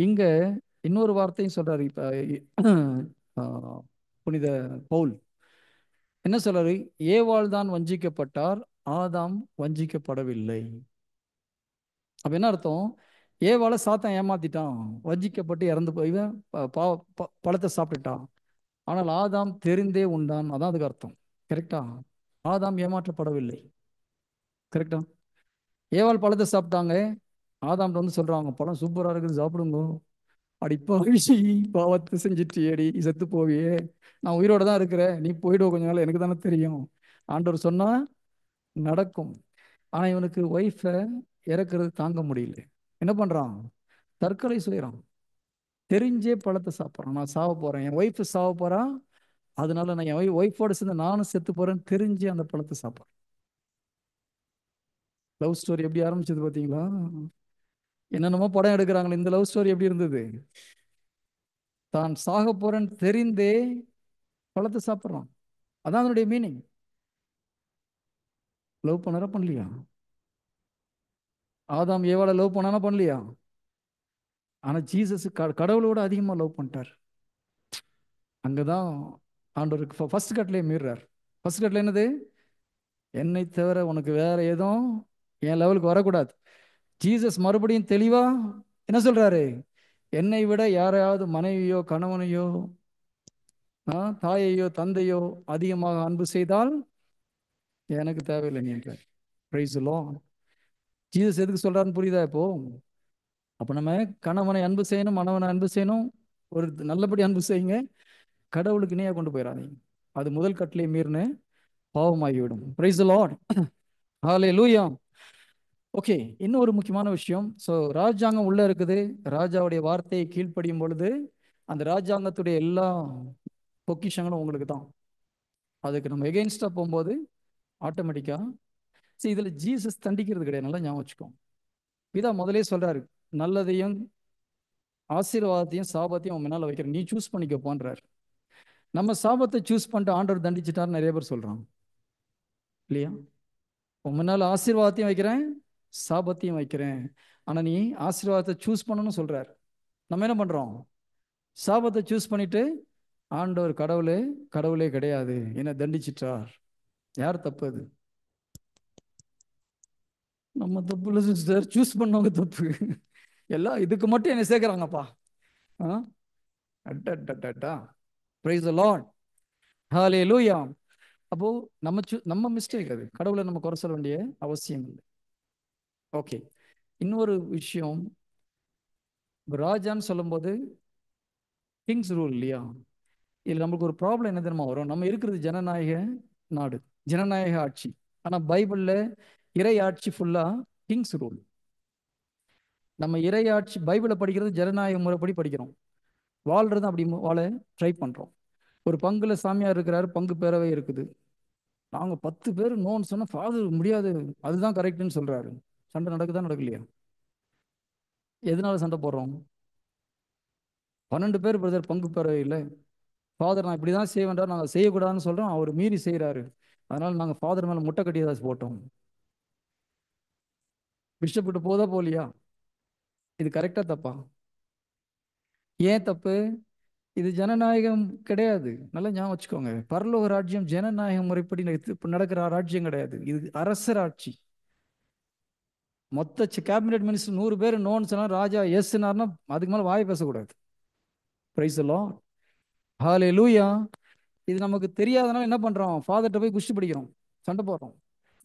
இங்க இன்னொரு வார்த்தையும் சொல்றாரு. இப்ப ஆ, புனித பவுல் என்ன சொல்றாரு? ஏவாள் தான் வஞ்சிக்கப்பட்டார், ஆதாம் வஞ்சிக்கப்படவில்லை. அப்ப என்ன அர்த்தம்? ஏவாளை சாத்தான் ஏமாத்திட்டான், வஞ்சிக்கப்பட்டு இறந்து போய் இவன் பழத்தை சாப்பிட்டுட்டான். ஆனால் ஆதாம் தெரிந்தே உண்டான், அதான் அதுக்கு அர்த்தம். கரெக்டா? ஆதாம் ஏமாற்றப்படவில்லை. கரெக்டா? ஏவாள் பழத்தை சாப்பிட்டாங்க. ஆதாம்கிட்ட வந்து சொல்றாங்க, பழம் சூப்பரா இருக்குது, சாப்பிடுங்க. அடிப்பாவி, பாவத்தை செஞ்சுட்டு ஏடி செத்து போவியே, நான் உயிரோட தான் இருக்கிறேன், நீ போயிடுவ கொஞ்ச நாள், எனக்கு தானே தெரியும். ஆண்டவர் சொன்னா நடக்கும். ஆனா இவனுக்கு ஒய்ஃபை இறக்குறது தாங்க முடியல. என்ன பண்றான்? தற்கொலை செய்யறான். தெரிஞ்சே பழத்தை சாப்பிட்றான். நான் சாவ போறேன், என் ஒய்ஃபு சாவ போறா, அதனால நான் என் ஒய்ஃபோட சேர்ந்து நானும் செத்து போறேன்னு தெரிஞ்சு அந்த பழத்தை சாப்பிட்றேன். லவ் ஸ்டோரி எப்படி ஆரம்பிச்சது பாத்தீங்களா? என்னென்னமோ படம் எடுக்கிறாங்களே, இந்த லவ் ஸ்டோரி எப்படி இருந்தது? தான் சாக போறேன்னு தெரிந்தே பழத்தை சாப்பிட்றான். அதான் அதனுடைய மீனிங். லவ் பண்ணாரா பண்ணலையா? ஆதாம் ஏவாளை லவ் பண்ணானா பண்ணலையா? ஆனா ஜீசஸ் கடவுளோட அதிகமா லவ் பண்ணிட்டார். அங்கதான் ஆண்டவருக்கு ஃபர்ஸ்ட் கட்லையே மீறார். ஃபர்ஸ்ட் கட்ல என்னது? என்னை தவிர உனக்கு வேற எதுவும் என் லெவலுக்கு வரக்கூடாது. ஜீசஸ் மறுபடியும் தெளிவா என்ன சொல்றாரு? என்னை விட யாரையாவது மனைவியோ கணவனையோ தாயையோ தந்தையோ அதிகமாக அன்பு செய்தால் எனக்கு தேவையில்லை நீ என்றார். Price the Lord. ஜீசஸ் எதுக்கு சொல்றாருன்னு புரியுதா இப்போ? அப்ப நம்ம கணவனை அன்பு செய்யணும், மனவனை அன்பு செய்யணும். ஒரு நல்லபடி அன்பு செய்யுங்க. கடவுளுக்கு இணையா கொண்டு போயிடாதீங்க. அது முதல் கட்டளை மீறின பாவமாகிவிடும். Praise the Lord. ஹalleluya. ஓகே. இன்னும் ஒரு முக்கியமான விஷயம். ஸோ ராஜாங்கம் உள்ள இருக்குது. ராஜாவுடைய வார்த்தையை கீழ்ப்படியும் பொழுது அந்த ராஜாங்கத்துடைய எல்லா பொக்கிஷங்களும் உங்களுக்கு தான். அதுக்கு நம்ம எகெயின்ஸ்டா போகும்போது ஆட்டோமேட்டிக்கா இதுல ஜீசஸ் தண்டிக்கிறது கிடையாது. நல்லா ஞாபகம் வச்சுக்கோங்க. இதா முதலே சொல்றாரு, நல்லதையும் ஆசீர்வாதத்தையும் சாபத்தையும் உன் முன்னால வைக்கிறேன், நீ சூஸ் பண்ணிக்கோப்பான்றார். நம்ம சாபத்தை சூஸ் பண்ணிட்டு ஆண்டவர் தண்டிச்சிட்டார் நிறைய பேர் சொல்றாங்க இல்லையா? உன் முன்னால ஆசீர்வாதத்தையும் வைக்கிறேன், சாபத்தையும் வைக்கிறேன், ஆனா நீ ஆசீர்வாதத்தை சூஸ் பண்ணணும்னு சொல்றார். நம்ம என்ன பண்றோம்? சாபத்தை சூஸ் பண்ணிட்டு ஆண்டவர் கடவுளே கடவுளே கிடையாது, என்ன தண்டிச்சிட்டார். யார் தப்பு? அது நம்ம தப்பு இல்லை சிஸ்டர், சூஸ் பண்ணவங்க தப்பு. எல்லாம் இதுக்கு மட்டும் என்ன சேர்க்கிறாங்கப்பா. Price the Lord. ஹalleluya. அப்போ நம்ம மிஸ்டேக், அது கடவுளை நம்ம குறை சொல்ல வேண்டிய அவசியம் இல்லை. ஓகே. இன்னொரு விஷயம், ராஜான்னு சொல்லும்போது கிங்ஸ் ரூல் இல்லையா? இதுல நமக்கு ஒரு ப்ராப்ளம் என்ன தெரியுமா வரும்? நம்ம இருக்கிறது ஜனநாயக நாடு, ஜனநாயக ஆட்சி. ஆனா பைபிள்ல இறை ஆட்சி ஃபுல்லா கிங்ஸ் ரூல். நம்ம இறை ஆட்சி பைபிளை படிக்கிறது ஜனநாயக முறைப்படி படிக்கிறோம், வாழ்றது அப்படி வாழ ட்ரை பண்றோம். ஒரு பங்குல சாமியார் இருக்கிறாரு, பங்கு பேரவை இருக்குது. நாங்க 10 பேர் நோன்னு சொன்னா ஃபாதர் முடியாது, அதுதான் கரெக்ட்னு சொல்றாரு. சண்டை நடக்குதா நடக்கலையா? எதனால சண்டை போடுறோம்? 12 பேர் பிரதர் பங்கு பேரவையில், ஃபாதர் நான் இப்படிதான் செய்வேன்டா, நாங்கள் செய்யக்கூடாதுன்னு சொல்றோம், அவர் மீறி செய்யறாரு, அதனால நாங்கள் ஃபாதர் மேல முட்டை கட்டி ஏதாச்சும் போட்டோம். பிஷப் கிட்ட போதா போலியா? இது கரெக்டா தப்பா? ஏன் தப்பு? இது ஜனநாயகம் கிடையாது. நல்லா ஞாபகம் வச்சுக்கோங்க. பரலோக ராஜ்யம் ஜனநாயக முறைப்படி நடக்கிற ராஜ்யம் கிடையாது. இது அரசர் ஆட்சி. மொத்த கேபினெட் மினிஸ்டர் 100 பேர் நோன்னு சொன்னா ராஜா எஸ்னார்னா அதுக்கு மேல வாய் பேசக்கூடாது. Praise the Lord. ஹalleluya. இது நமக்கு தெரியாதனால என்ன பண்றோம்? ஃபாதர்கிட்ட போய் குஸ்தி பிடிக்கிறோம், சண்டை போடுறோம்.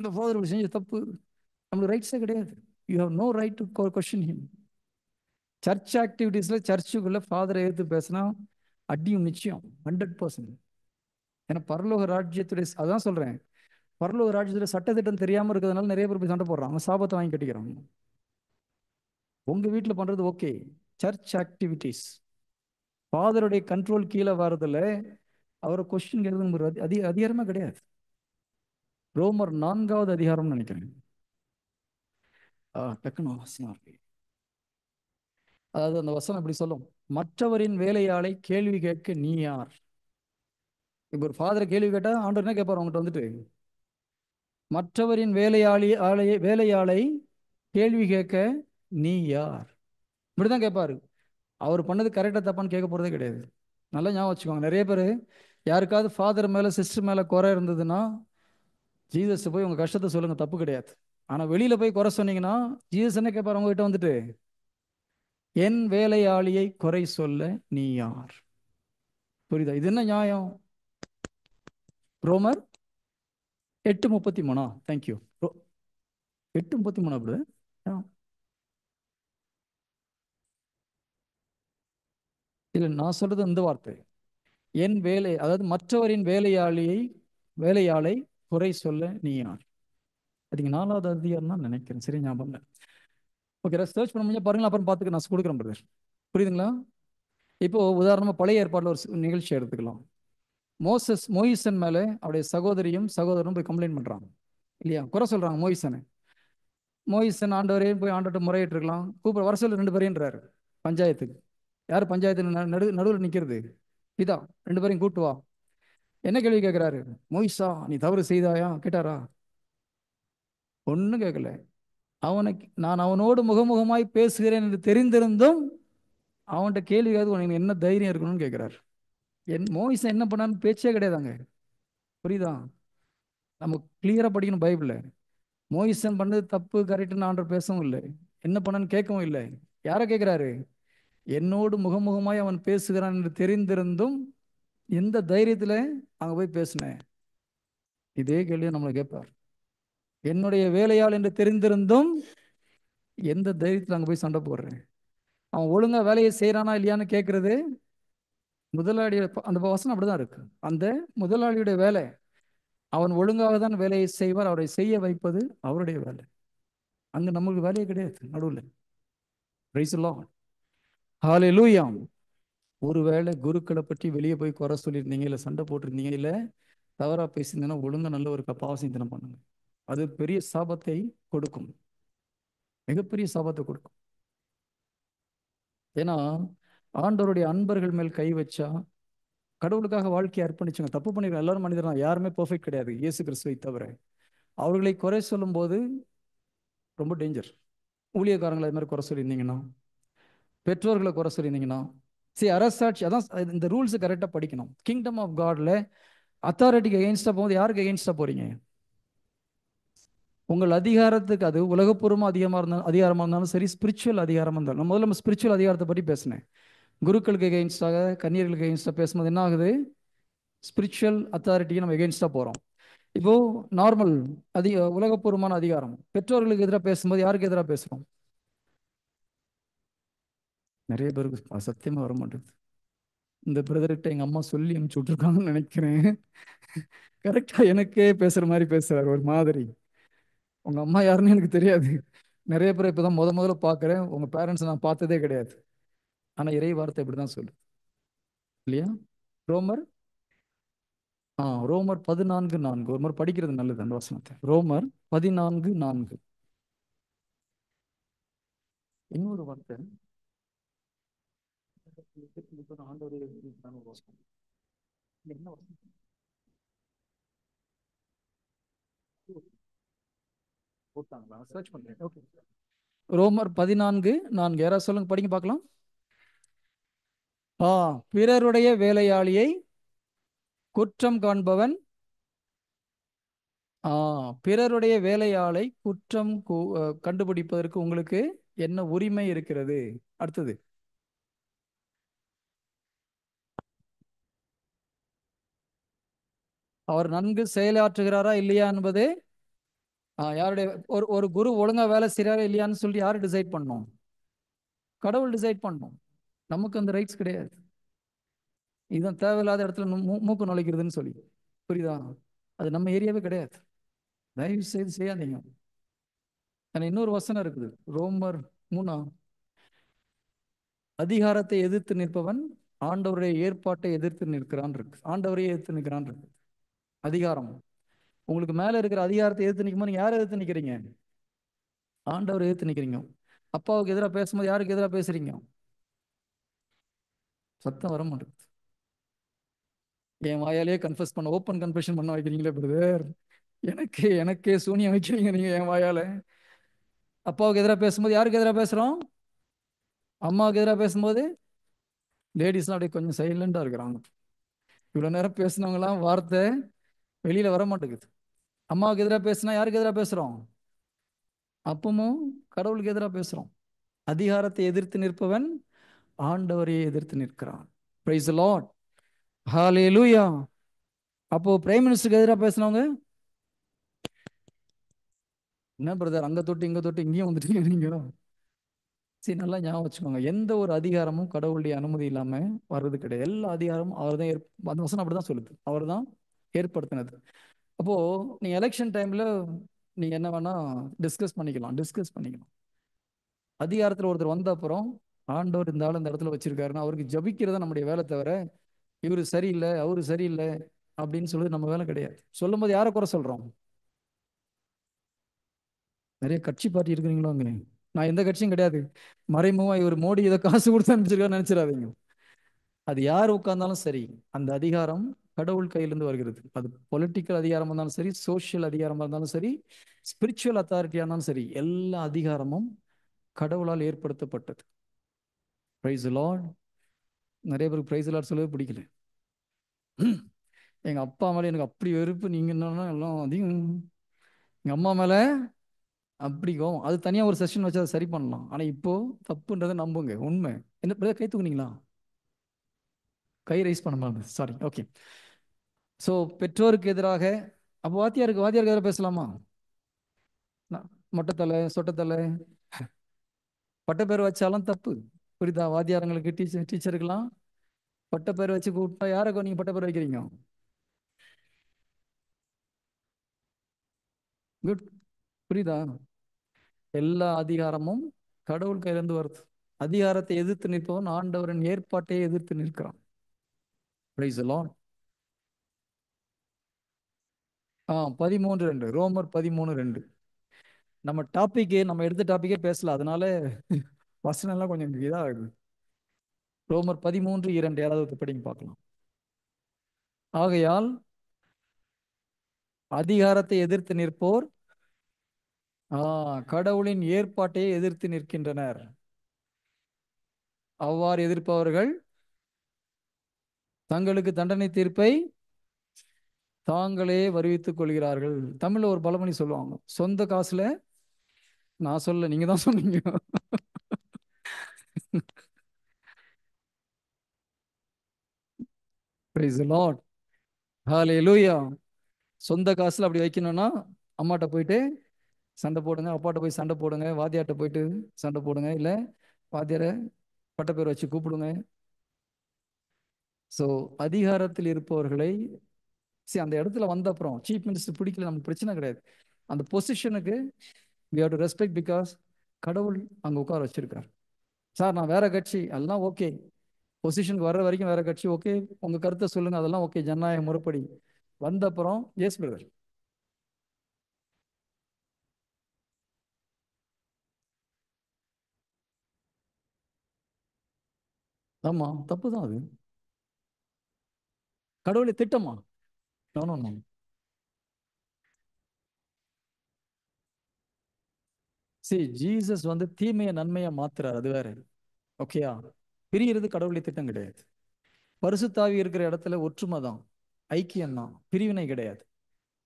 இந்த ஃபாதர் இப்படி செஞ்ச தப்பு, நம்மளுக்கு ரைட்ஸே கிடையாது. You have no right to question him. Church ஆக்டிவிட்டீஸ்ல சர்ச்சுக்குள்ள ஃபாதரை எதிர்த்து பேசினா அடியும் நிச்சயம் 100%. ஏன்னா பரலோக ராஜ்யத்துடைய அதான் சொல்றேன், பரலோக ராஜ்யத்துல சட்டத்திட்டம் தெரியாம இருக்கிறதுனால நிறைய பேர் போய் சண்டை போடுறாங்க, சாபத்தை வாங்கி கட்டிக்கிறாங்க. உங்க வீட்டில் பண்றது ஓகே. சர்ச் ஆக்டிவிட்டீஸ் ஃபாதருடைய கண்ட்ரோல் கீழே வர்றதுல அவரை கொஸ்டின் கேட்கறது ஒரு அதிகாரமே கிடையாது. ரோமர் 4வது அதிகாரம்னு நினைக்கிறேன். டக்குனு வசனம் இருக்கு. அதாவது அந்த வசனம் இப்படி சொல்லும், மற்றவரின் வேலையாளை கேள்வி கேட்க நீ யார்? இப்போ ஒரு ஃபாதரை கேள்வி கேட்டா ஆண்டவர் என்ன கேட்பார் அவங்ககிட்ட வந்துட்டு? மற்றவரின் வேலையாளை கேள்வி கேட்க நீ யார்? இப்படிதான் கேட்பாரு. அவர் பண்ணது கரெக்டா தப்பான்னு கேட்க போறதே கிடையாது. நல்லா ஞாபகம் வச்சுக்கோங்க. நிறைய பேர் யாருக்காவது ஃபாதர் மேல சிஸ்டர் மேல குறை இருந்ததுன்னா ஜீசஸ் போய் உங்க கஷ்டத்தை சொல்லுங்க, தப்பு கிடையாது. ஆனா வெளியில போய் குறை சொன்னீங்கன்னா ஜீசஸ் என்ன கேட்பாரு உங்ககிட்ட வந்துட்டு? என் வேலையாளியை குறை சொல்ல நீ யார்? புரியுதா? இது என்ன நியாயம்? ரோமர் 8:33. தேங்க்யூ. 8:33 அப்படி. இல்ல, நான் சொல்றது இந்த வார்த்தை, என் வேலை, அதாவது மற்றவரின் வேலையாளை குறை சொல்ல நீ யார்? அதுக்கு 4வது அதிகாரம் தான் நினைக்கிறேன், சரி ஞாபகம் இல்லை. ஓகே, சர்ச் பண்ண முடிஞ்சா பாருங்களா, அப்புறம் பார்த்துக்க நான் கொடுக்குறேன் பிரதர். புரியுதுங்களா? இப்போ உதாரணமா பழைய ஏற்பாட்டில் ஒரு நிகழ்ச்சி எடுத்துக்கலாம். மோயிசன் மேல அவருடைய சகோதரியும் சகோதரனும் போய் கம்ப்ளைண்ட் பண்றாங்க இல்லையா, குறை சொல்றாங்க மோயிசனை. மோயிசன் ஆண்டவரையும் போய் ஆண்டவர்கிட்ட முறையிட்டு இருக்கலாம், கூப்பிட வர சொல்லி 2 பேரையும் பஞ்சாயத்துக்கு. யார் பஞ்சாயத்து நடுவில் நிற்கிறது? பிதா. 2 பேரையும் கூட்டு வா. என்ன கேள்வி கேட்கிறாரு? மோயிசா, நீ தவறு செய்தாயா கேட்டாரா? ஒன்றும் கேட்கல. நான் அவனோடு முகமுகமாய் பேசுகிறேன் என்று தெரிந்திருந்தும் அவன்கிட்ட கேள்வி உனக்கு என்ன தைரியம் இருக்கணும்னு கேட்கிறார். மோயிசன் என்ன பண்ணான்னு பேச்சே கிடையாதாங்க. புரியுதா? நம்ம கிளியரா படிக்கணும் பைபிள்ல. மோயிசன் பண்ணது தப்பு கரெக்டுன்னு ஆண்டவர் பேசவும் இல்லை, என்ன பண்ணான்னு கேட்கவும் இல்லை. யாரை கேட்கிறாரு? என்னோடு முகமுகமாய் அவன் பேசுகிறான் என்று தெரிந்திருந்தும் எந்த தைரியத்துல அங்க போய் பேசினேன்? இதே கேள்வியை நம்மளை கேட்பார். என்னுடைய வேலையாள் என்று தெரிந்திருந்தும் எந்த தைரியத்துல அங்க போய் சண்டை போடுறேன்? அவன் ஒழுங்கா வேலையை செய்யறானா இல்லையான்னு கேட்கறது முதலாளி. அந்த வசனம் அப்படிதான் இருக்கு. அந்த முதலாளியுடைய வேலை, அவன் ஒழுங்காக தான் வேலையை செய்வார், அவரை செய்ய வைப்பது அவருடைய வேலை. அங்க நம்மளுக்கு வேலையே கிடையாது நடுவில். Praise the Lord. ஹல்லேலூயா. ஒருவேளை குருக்களை பற்றி வெளியே போய் குறை சொல்லியிருந்தீங்க, இல்லை சண்டை போட்டிருந்தீங்க, இல்லை தவறா பேசியிருந்தீங்கன்னா ஒழுங்கா நல்ல ஒரு பாவசித்தனம் பண்ணுங்க. அது பெரிய சாபத்தை கொடுக்கும், மிகப்பெரிய சாபத்தை கொடுக்கும். ஏன்னா ஆண்டவருடைய அன்பர்கள் மேல் கை வச்சா, கடவுளுக்காக வாழ்க்கையை அர்ப்பணிச்சுங்க, தப்பு பண்ணிருக்க எல்லாரும் மனிதர் தான், யாருமே பெர்ஃபெக்ட் கிடையாது இயேசு கிறிஸ்துவை தவிர. அவர்களை குறை சொல்லும் போது ரொம்ப டேஞ்சர். ஊழியக்காரங்களை அது மாதிரி குறை சொல்லியிருந்தீங்கன்னா, பெற்றோர்களை குறை சொல்லியிருந்தீங்கன்னா, சரி அரசாட்சி, அதான் இந்த ரூல்ஸை கரெக்டாக படிக்கணும். கிங்டம் ஆஃப் காட்ல அத்தாரிட்டிக்கு எகெயின்ஸ்டாக போகும்போது யாருக்கு எகெயின்ஸ்டாக போறீங்க? உங்கள் அதிகாரத்துக்கு, அது உலகப்பூர்வமாக அதிகாரமாக இருந்தாலும் சரி, ஸ்பிரிச்சுவல் அதிகாரமாக இருந்தாலும். முதல்ல நம்ம ஸ்பிரிச்சுவல் அதிகாரத்தை பற்றி பேசினேன். குருக்களுக்கு எகெயின்ஸ்டாக, கன்னியர்களுக்கு எகெயின்ஸ்டாக பேசும்போது என்ன ஆகுது? ஸ்பிரிச்சுவல் அத்தாரிட்டிக்கு நம்ம எகெயின்ஸ்டாக போகிறோம். இப்போ நார்மல் உலகப்பூர்வமான அதிகாரம், பெற்றோர்களுக்கு எதிராக பேசும்போது யாருக்கு எதிராக பேசுகிறோம்? நிறைய பேருக்கு சத்தியமாக வர மாட்டேங்குது. இந்த பிரதர்கிட்ட எங்கள் அம்மா சொல்லி அனுப்பிச்சு விட்ருக்காங்கன்னு நினைக்கிறேன். கரெக்டாக எனக்கே பேசுகிற மாதிரி பேசுகிறார் ஒரு மாதிரி. உங்கள் அம்மா யாருன்னு எனக்கு தெரியாது. நிறைய பேர் இப்போ தான் முதல்ல பார்க்குறேன். உங்கள் பேரண்ட்ஸ் நான் பார்த்ததே கிடையாது. ஆனால் இறை வார்த்தை இப்படி தான் சொல்லு இல்லையா? ரோமர் ரோமர் 14:4 ஒரு மாதிரி படிக்கிறது நல்லது அந்த வசனத்தை. ரோமர் 14:4. இன்னொரு வார்த்தை என்ன வசனம்? போட்டாங்களா? சர்ச் பண்ணுறேன். ஓகே, ரோமர் 14:4 யாராவது சொல்லுங்க, படிங்க பார்க்கலாம். பிறருடைய வேலையாளியை குற்றம் காண்பவன், பிறருடைய வேலையாளை குற்றம் கண்டுபிடிப்பதற்கு உங்களுக்கு என்ன உரிமை இருக்கிறது? அடுத்தது அவர் நன்கு செயலாற்றுகிறாரா இல்லையா என்பது யாருடைய ஒரு ஒரு குரு ஒழுங்கா வேலை செய்கிறாரா இல்லையான்னு சொல்லி யாரு டிசைட் பண்ணணும்? கடவுள் டிசைட் பண்ணணும். நமக்கு அந்த ரைட்ஸ் கிடையாது. இதுதான் தேவையில்லாத இடத்துல மூக்கு நுழைக்கிறதுன்னு சொல்லி, புரியுதா? அது நம்ம ஏரியாவே கிடையாது. தயவு செய்து செய்யாதீங்க. ஆனா இன்னொரு வசனம் இருக்குது, ரோமர் 3, அதிகாரத்தை எதிர்த்து நிற்பவன் ஆண்டவருடைய ஏற்பாட்டை எதிர்த்து நிற்கிறான் இருக்கு. ஆண்டவரையே எதிர்த்து நிற்கிறான் இருக்கு. அதிகாரம், உங்களுக்கு மேல இருக்கிற அதிகாரத்தை எதிர்த்து நிற்கும்போது நீங்க யாரை எதிர்த்து நிக்கிறீங்க? ஆண்டவரை எதிர்த்து நிக்கிறீங்க. அப்பாவுக்கு எதிராக பேசும்போது யாருக்கு எதிராக பேசுறீங்க? சத்தம் வர மாட்டேங்குது. என் வாயாலேயே கன்ஃபஸ் பண்ண, ஓப்பன் கன்ஃபெஷன் பண்ண வைக்கிறீங்களே பிரதர். எனக்கே சூனியம் வைக்கிறீங்க நீங்க என் வாயால. அப்பாவுக்கு எதிராக பேசும்போது யாருக்கு எதிராக பேசுறோம்? அம்மாவுக்கு எதிராக பேசும்போது லேடிஸ்லாம் அப்படியே கொஞ்சம் சைலண்டா இருக்கிறாங்க. இவ்வளவு நேரம் பேசினவங்களாம் வார்த்தை வெளியில வர மாட்டேங்குது. அம்மாவுக்கு எதிராக பேசினா யாருக்கு எதிராக பேசுறோம்? அப்பமும் கடவுளுக்கு எதிராக பேசுறோம். அதிகாரத்தை எதிர்த்து நிற்பவன் ஆண்டவரையே எதிர்த்து நிற்கிறான். Praise the Lord. ஹalleluya. அப்போ பிரைம் மினிஸ்டருக்கு எதிராக பேசினவங்க என்ன பிரதர், அங்க தொட்டு இங்க தொட்டு இங்கேயும் வந்துட்டீங்க நீங்க? சரி, நல்லா ஞாபகம் வச்சுக்கோங்க, எந்த ஒரு அதிகாரமும் கடவுளுடைய அனுமதி இல்லாம வர்றது கிடையாது. எல்லா அதிகாரமும் அவர் தான் அந்த வசனம் அப்படிதான் சொல்லுது, அவர் தான் ஏற்படுத்தினது. அப்போ நீங்க எலெக்ஷன் டைம்ல நீங்க என்ன வேணா டிஸ்கஸ் பண்ணிக்கலாம். அதிகாரத்துல ஒருத்தர் வந்த அப்புறம் ஆண்டவர் இந்த ஆள் இந்த இடத்துல வச்சிருக்காருன்னா அவருக்கு ஜபிக்கிறதா நம்முடைய வேலை தவிர இவரு சரியில்லை அவரு சரியில்லை அப்படின்னு சொல்றது நம்ம வேலை கிடையாது. சொல்லும் போது யாரை குறை சொல்றோம்? நிறைய கட்சி பார்ட்டி இருக்கிறீங்களோ அங்க? நான் எந்த கட்சியும் கிடையாது. மறைமுகமா இவர் மோடி இதை காசு கொடுத்து அனுப்பிச்சிருக்காரு நினைச்சிடாதீங்க. அது யார் உட்கார்ந்தாலும் சரி, அந்த அதிகாரம் கடவுள் கையிலிருந்து வருகிறது. அது பொலிட்டிக்கல் அதிகாரமா இருந்தாலும் சரி, சோசியல் அதிகாரமா இருந்தாலும் சரி, ஸ்பிரிச்சுவல் அத்தாரிட்டியா இருந்தாலும் சரி, எல்லா அதிகாரமும் கடவுளால் ஏற்படுத்தப்பட்டது. Praise lord. நிறைய பேருக்கு பிரைஸ் லார்ட் சொல்லவே பிடிக்கல. எங்க அப்பா மேல எனக்கு அப்படி வெறுப்பு, நீங்க என்னன்னா எல்லாம் அதிகம். எங்க அம்மா மேல அப்படி கோவம். அது தனியா ஒரு செஷன் வச்சு அதை சரி பண்ணலாம். ஆனா இப்போ தப்புன்றதை நம்புங்க, உண்மை. என்ன பிரதர், கை தூக்குனீங்களா? கை ரைஸ் பண்ண மாதிரி, சாரி. ஓகே. ஸோ பெற்றோருக்கு எதிராக, அப்போ வாத்தியாருக்கு எதிராக பேசலாமா? மொட்டைத்தலை சொட்டத்தலை பட்டப்பேர் வச்சாலும் தப்பு, புரியுதா? வாத்தியாரங்களுக்கு டீச்சருக்கெல்லாம் பட்டப்பேர் வச்சு கூப்பிட்டா யாருக்கு நீங்க பட்டப்பேர் வைக்கிறீங்க? குட். புரியுதா? எல்லா அதிகாரமும் கடவுள் கையிலிருந்து வருது. அதிகாரத்தை எதிர்த்து நிற்பவன் ஆண்டவரின் ஏற்பாட்டையே எதிர்த்து நிற்கிறான். Praise the Lord. 13:2, ரோமர் 13:2. நம்ம எடுத்த டாபிக்கே பேசல, அதனால வசனம் எல்லாம் கொஞ்சம் இதாகுது. ரோமர் 13:2 யாராவது படிங்க பார்க்கலாம். ஆகையால் அதிகாரத்தை எதிர்த்து நிற்போர் கடவுளின் ஏற்பாட்டையே எதிர்த்து நிற்கின்றனர். அவ்வாறு எதிர்ப்பவர்கள் தங்களுக்கு தண்டனை தீர்ப்பை தாங்களே வருவித்துக் கொள்கிறார்கள். தமிழ்ல ஒரு பழமொழி சொல்லுவாங்க, சொந்த காசுல. நான் சொல்ல, நீங்க தான் சொன்னீங்க. Praise the Lord. Hallelujah. சொந்த காசுல அப்படி வைக்கணும்னா அம்மாட்ட போயிட்டு சண்டை போடுங்க, அப்பாட்ட போய் சண்டை போடுங்க, வாத்தியார்ட்ட போயிட்டு சண்டை போடுங்க, இல்ல வாத்தியார பட்டப்பேர் வச்சு கூப்பிடுங்க. ஸோ அதிகாரத்தில் இருப்பவர்களை அந்த இடத்துல வந்த அப்புறம் சீஃப் மினிஸ்டர் பிடிக்கல, நமக்கு பிரச்சனை கிடையாது. அந்த பொசிஷனுக்கு we have to respect because கடவுள் அங்க உட்கார வச்சிருக்கார். சார் நான் வேற கட்சி, அதெல்லாம் ஓகே. பொசிஷனுக்கு வர்ற வரைக்கும் வேற கட்சி ஓகே, உங்க கருத்தை சொல்லுங்க, அதெல்லாம் ஓகே, ஜனநாயக முறைப்படி. வந்த அப்புறம் எஸ் பிரதர். ஆமா, தப்பு தான் அது. கடவுளை திட்டமா? No no no. சரி, ஜீசஸ் தீமையை நன்மையா மாத்துறாரு, அது வேற. ஓகேயா? பிரியறது கடவுளுடைய திட்டம் கிடையாது. பரிசுத்தாவி இருக்கிற இடத்துல ஒற்றுமை தான், ஐக்கியம் தான், பிரிவினை கிடையாது.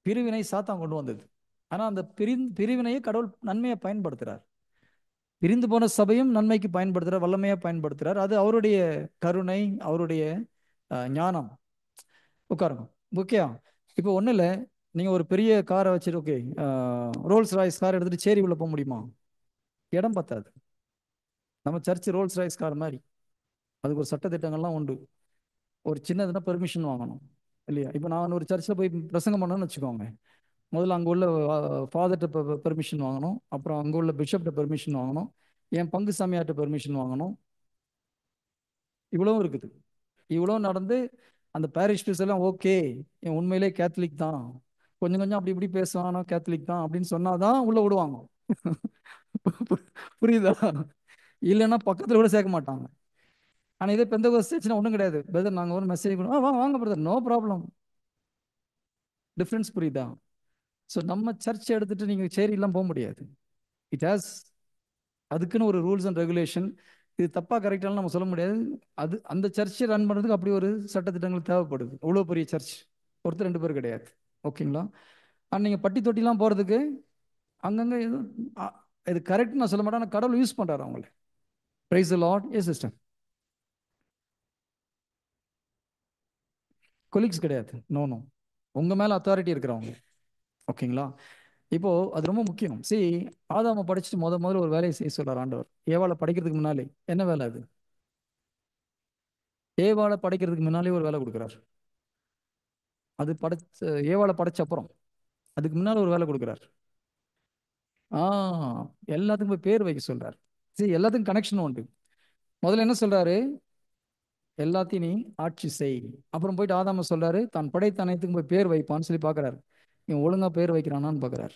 பிரிவினை சாத்தான் கொண்டு வந்தது. ஆனா அந்த பிரிவினையை கடவுள் நன்மையை பயன்படுத்துறார். பிரிந்து போன சபையும் நன்மைக்கு பயன்படுத்துறார், வல்லமையா பயன்படுத்துறார். அது அவருடைய கருணை, அவருடைய ஞானம். உட்காருங்க. ஓகேயா? இப்போ ஒன்றும் இல்லை, நீங்கள் ஒரு பெரிய காரை வச்சுட்டு ஓகே, ரோல்ஸ் ராய்ஸ் கார் எடுத்துகிட்டு சேரி உள்ள போக முடியுமா? இடம் பத்தாது. நம்ம சர்ச் ரோல்ஸ் ராய்ஸ் கார் மாதிரி, அதுக்கு ஒரு சட்ட திட்டங்கள்லாம் உண்டு. ஒரு சின்னதுன்னா பெர்மிஷன் வாங்கணும் இல்லையா? இப்போ நான் ஒரு சர்ச்சில் போய் பிரசங்கம் பண்ணணும்னு வச்சுக்கோங்க, முதல்ல அங்கே உள்ள ஃபாதர்கிட்ட பெர்மிஷன் வாங்கணும், அப்புறம் அங்கே உள்ள பிஷப்கிட்ட பெர்மிஷன் வாங்கணும், என் பங்கு சாமியார்கிட்ட பெர்மிஷன் வாங்கணும். இவ்வளவும் இருக்குது. இவ்வளோ நடந்து அந்த பாரிஷ் பீஸ் எல்லாம் ஓகே, என் உண்மையிலே கேத்தலிக் தான், கொஞ்சம் கொஞ்சம் அப்படி இப்படி பேசுவான், ஆனால் கேத்தலிக் தான் அப்படின்னு சொன்னாதான் உள்ள விடுவாங்க. புரியுதா? இல்லைன்னா பக்கத்தில் கூட சேர்க்க மாட்டாங்க. ஆனால் இதே பெந்தகோஸ்து சர்ச்சுனா ஒன்றும் கிடையாது. பிரதர் நாங்கள் ஒரு மெசேஜ் கொடுவோம், வாங்க வாங்க பிரதர், நோ ப்ராப்ளம். டிஃப்ரென்ஸ் புரியுதா? ஸோ நம்ம சர்ச் எடுத்துட்டு நீங்கள் சேரிலாம் போக முடியாது. இட் ஹாஸ் அதுக்குன்னு ஒரு ரூல்ஸ் அண்ட் ரெகுலேஷன். இது தப்பாக கரெக்டாலும் நம்ம சொல்ல முடியாது. அது அந்த சர்ச்சை ரன் பண்ணுறதுக்கு அப்படி ஒரு சட்டத்திட்டங்கள் தேவைப்படுது. அவ்வளோ பெரிய சர்ச், ஒருத்தர் ரெண்டு பேர் கிடையாது. ஓகேங்களா? ஆனால் நீங்கள் பட்டி தொட்டிலாம் போகிறதுக்கு அங்கங்கே எதுவும் இது கரெக்ட் நான் சொல்ல மாட்டேன், ஆனால் கடவுள் யூஸ் பண்ணுறாரு அவங்கள. Price the Lord. Yes sister. Colleagues கிடையாது. நோ நோ, உங்கள் மேலே அத்தாரிட்டி இருக்கிறவங்க. ஓகேங்களா? இப்போ அது ரொம்ப முக்கியம். ஆதாம படிச்சுட்டு முதல்ல ஒரு வேலையை செய்ய சொல்றார் ஆண்டவர். ஏவாளை படைக்கிறதுக்கு முன்னாலே என்ன வேலை அது? ஏவாளை படைக்கிறதுக்கு முன்னாலே ஒரு வேலை கொடுக்குறார். அது படைச்ச ஏவாளை படைச்ச அப்புறம் அதுக்கு முன்னால ஒரு வேலை கொடுக்குறார். ஆ எல்லாத்துக்கும் போய் பேர் வைக்க சொல்றார். எல்லாத்துக்கும் கனெக்ஷன் உண்டு. முதல்ல என்ன சொல்றாரு? எல்லாத்தையும் நீ ஆட்சி செய். அப்புறம் போயிட்டு ஆதாம சொல்றாரு தான் படைத்த அனைத்துக்கும் போய் பேர் வைப்பான்னு சொல்லி பார்க்குறாரு. இவன் ஒழுங்கா பேர் வைக்கிறானான்னு பார்க்குறாரு.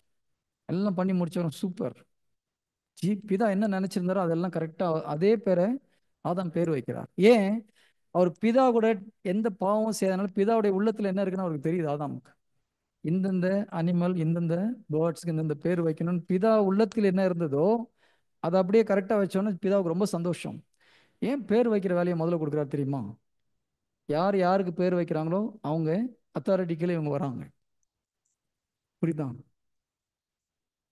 எல்லாம் பண்ணி முடிச்சவரும் சூப்பர். பிதா என்ன நினைச்சிருந்தாரோ அதெல்லாம் கரெக்டா அதே பேரை ஆதாம் பேர் வைக்கிறார். ஏன்? அவர் பிதா கூட எந்த பாவமும் செய்யாதனால பிதாவுடைய உள்ளத்துல என்ன இருக்குன்னு அவருக்கு தெரியுது. ஆதாமுக்கு இந்தந்த அனிமல், இந்தந்த பேர்ட்ஸ்க்கு இந்தந்த பேர் வைக்கணும்னு பிதா உள்ளத்தில் என்ன இருந்ததோ அதை அப்படியே கரெக்டா வச்சோன்னு பிதாவுக்கு ரொம்ப சந்தோஷம். ஏன் பேர் வைக்கிற வேலையை முதல்ல கொடுக்குறாரு தெரியுமா? யார் யாருக்கு பேர் வைக்கிறாங்களோ அவங்க அத்தாரிட்டிக்கல இவங்க வராங்க. புரியுதா?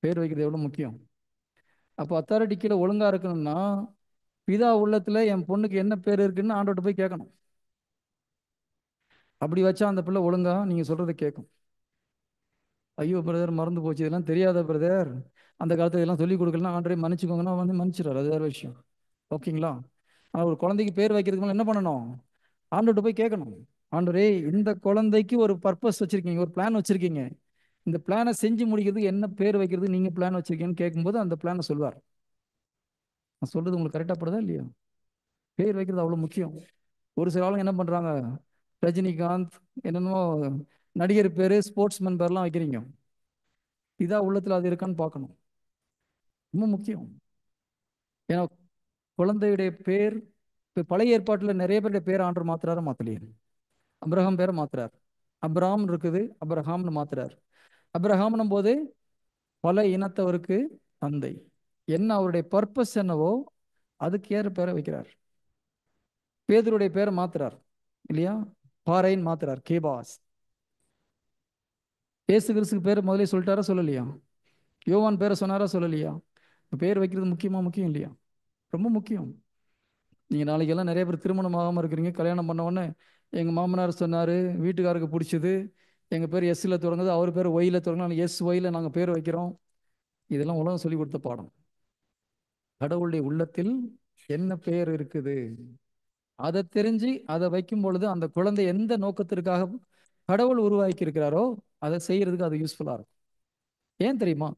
பேர் வைக்கிறது எவ்வளவு முக்கியம். அப்போ அத்தாரிட்டிக்கல ஒழுங்கா இருக்கணும்னா பிதா உள்ளத்துல என் பொண்ணுக்கு என்ன பேர் இருக்குன்னு ஆண்டோட்ட போய் கேட்கணும். அப்படி வச்சா அந்த பிள்ளை ஒழுங்கா நீங்க சொல்றதை கேட்கும். ஐயோ பிரதர் மறந்து போச்சு, இதெல்லாம் தெரியாத பிரதர், அந்த காலத்துல இதெல்லாம் சொல்லி கொடுக்கலாம், ஆண்டரே மன்னிச்சுக்கோங்கன்னா வந்து மன்னிச்சிடாரு, அது வேற விஷயம். ஓகேங்களா? ஆனால் ஒரு குழந்தைக்கு பேர் வைக்கிறதுக்கு மேலே என்ன பண்ணணும்? ஆண்டோட்ட போய் கேட்கணும். ஆண்டரே இந்த குழந்தைக்கு ஒரு பர்பஸ் வச்சிருக்கீங்க, ஒரு பிளான் வச்சிருக்கீங்க, இந்த பிளானை செஞ்சு முடிக்கிறதுக்கு என்ன பேர் வைக்கிறது நீங்க பிளான் வச்சிருக்கீங்கன்னு கேட்கும்போது அந்த பிளானை சொல்வார். நான் சொல்றது உங்களுக்கு கரெக்டா படுதா இல்லையா? பேர் வைக்கிறது அவ்வளவு முக்கியம். ஒரு சில ஆளுங்க என்ன பண்றாங்க, ரஜினிகாந்த் என்னென்னமோ நடிகர் பேரு ஸ்போர்ட்ஸ்மேன் பேர்லாம் வைக்கிறீங்க. இதா உள்ளத்துல அது இருக்கான்னு பார்க்கணும். ரொம்ப முக்கியம். ஏன்னா குழந்தையுடைய பேர் இப்போ பழைய ஏற்பாட்டில் நிறைய பேருடைய பேர் ஆண்டவர் மாத்துறாரு மாத்தலையே. அப்ரஹாம் பேரை மாத்துறார். அப்ராம் இருக்குது, அப்ரஹாம்னு மாத்துறார். அப்ரஹாம்னும் போது பல இனத்தவருக்கு தந்தை. என்ன அவருடைய பர்பஸ் என்னவோ அதுக்கு ஏற பேரை வைக்கிறார். பேதுருடைய பேரை மாத்துறார் இல்லையா? பாறைன்னு மாத்துறார், கேபாஸ். ஏசு கிறிஸ்துக்கு பேரை முதலே சொல்லிட்டாரா சொல்லலையா? யோவான் பேரை சொன்னாரா சொல்லலையா? பேர் வைக்கிறது முக்கியமா முக்கியம் இல்லையா? ரொம்ப முக்கியம். நீங்க நாளைக்கு எல்லாம் நிறைய பேர் திருமணம் ஆகாம இருக்கிறீங்க. கல்யாணம் பண்ண உடனே எங்க மாமனார் சொன்னாரு, வீட்டுக்காருக்கு பிடிச்சது, எங்க பேர் எஸ்ல தொடங்குது, அவர் பேர் ஒய்ல தொடங்கணும், எஸ் ஒய்ல நாங்க பேர் வைக்கிறோம். இதெல்லாம் உலகம் சொல்லி கொடுத்த பாடம். கடவுளுடைய உள்ளத்தில் என்ன பேர் இருக்குது அதை தெரிஞ்சு அதை வைக்கும் பொழுது அந்த குழந்தை எந்த நோக்கத்திற்காக கடவுள் உருவாக்கி இருக்கிறாரோ அதை செய்யறதுக்கு அது யூஸ்ஃபுல்லா இருக்கும். ஏன் தெரியுமா?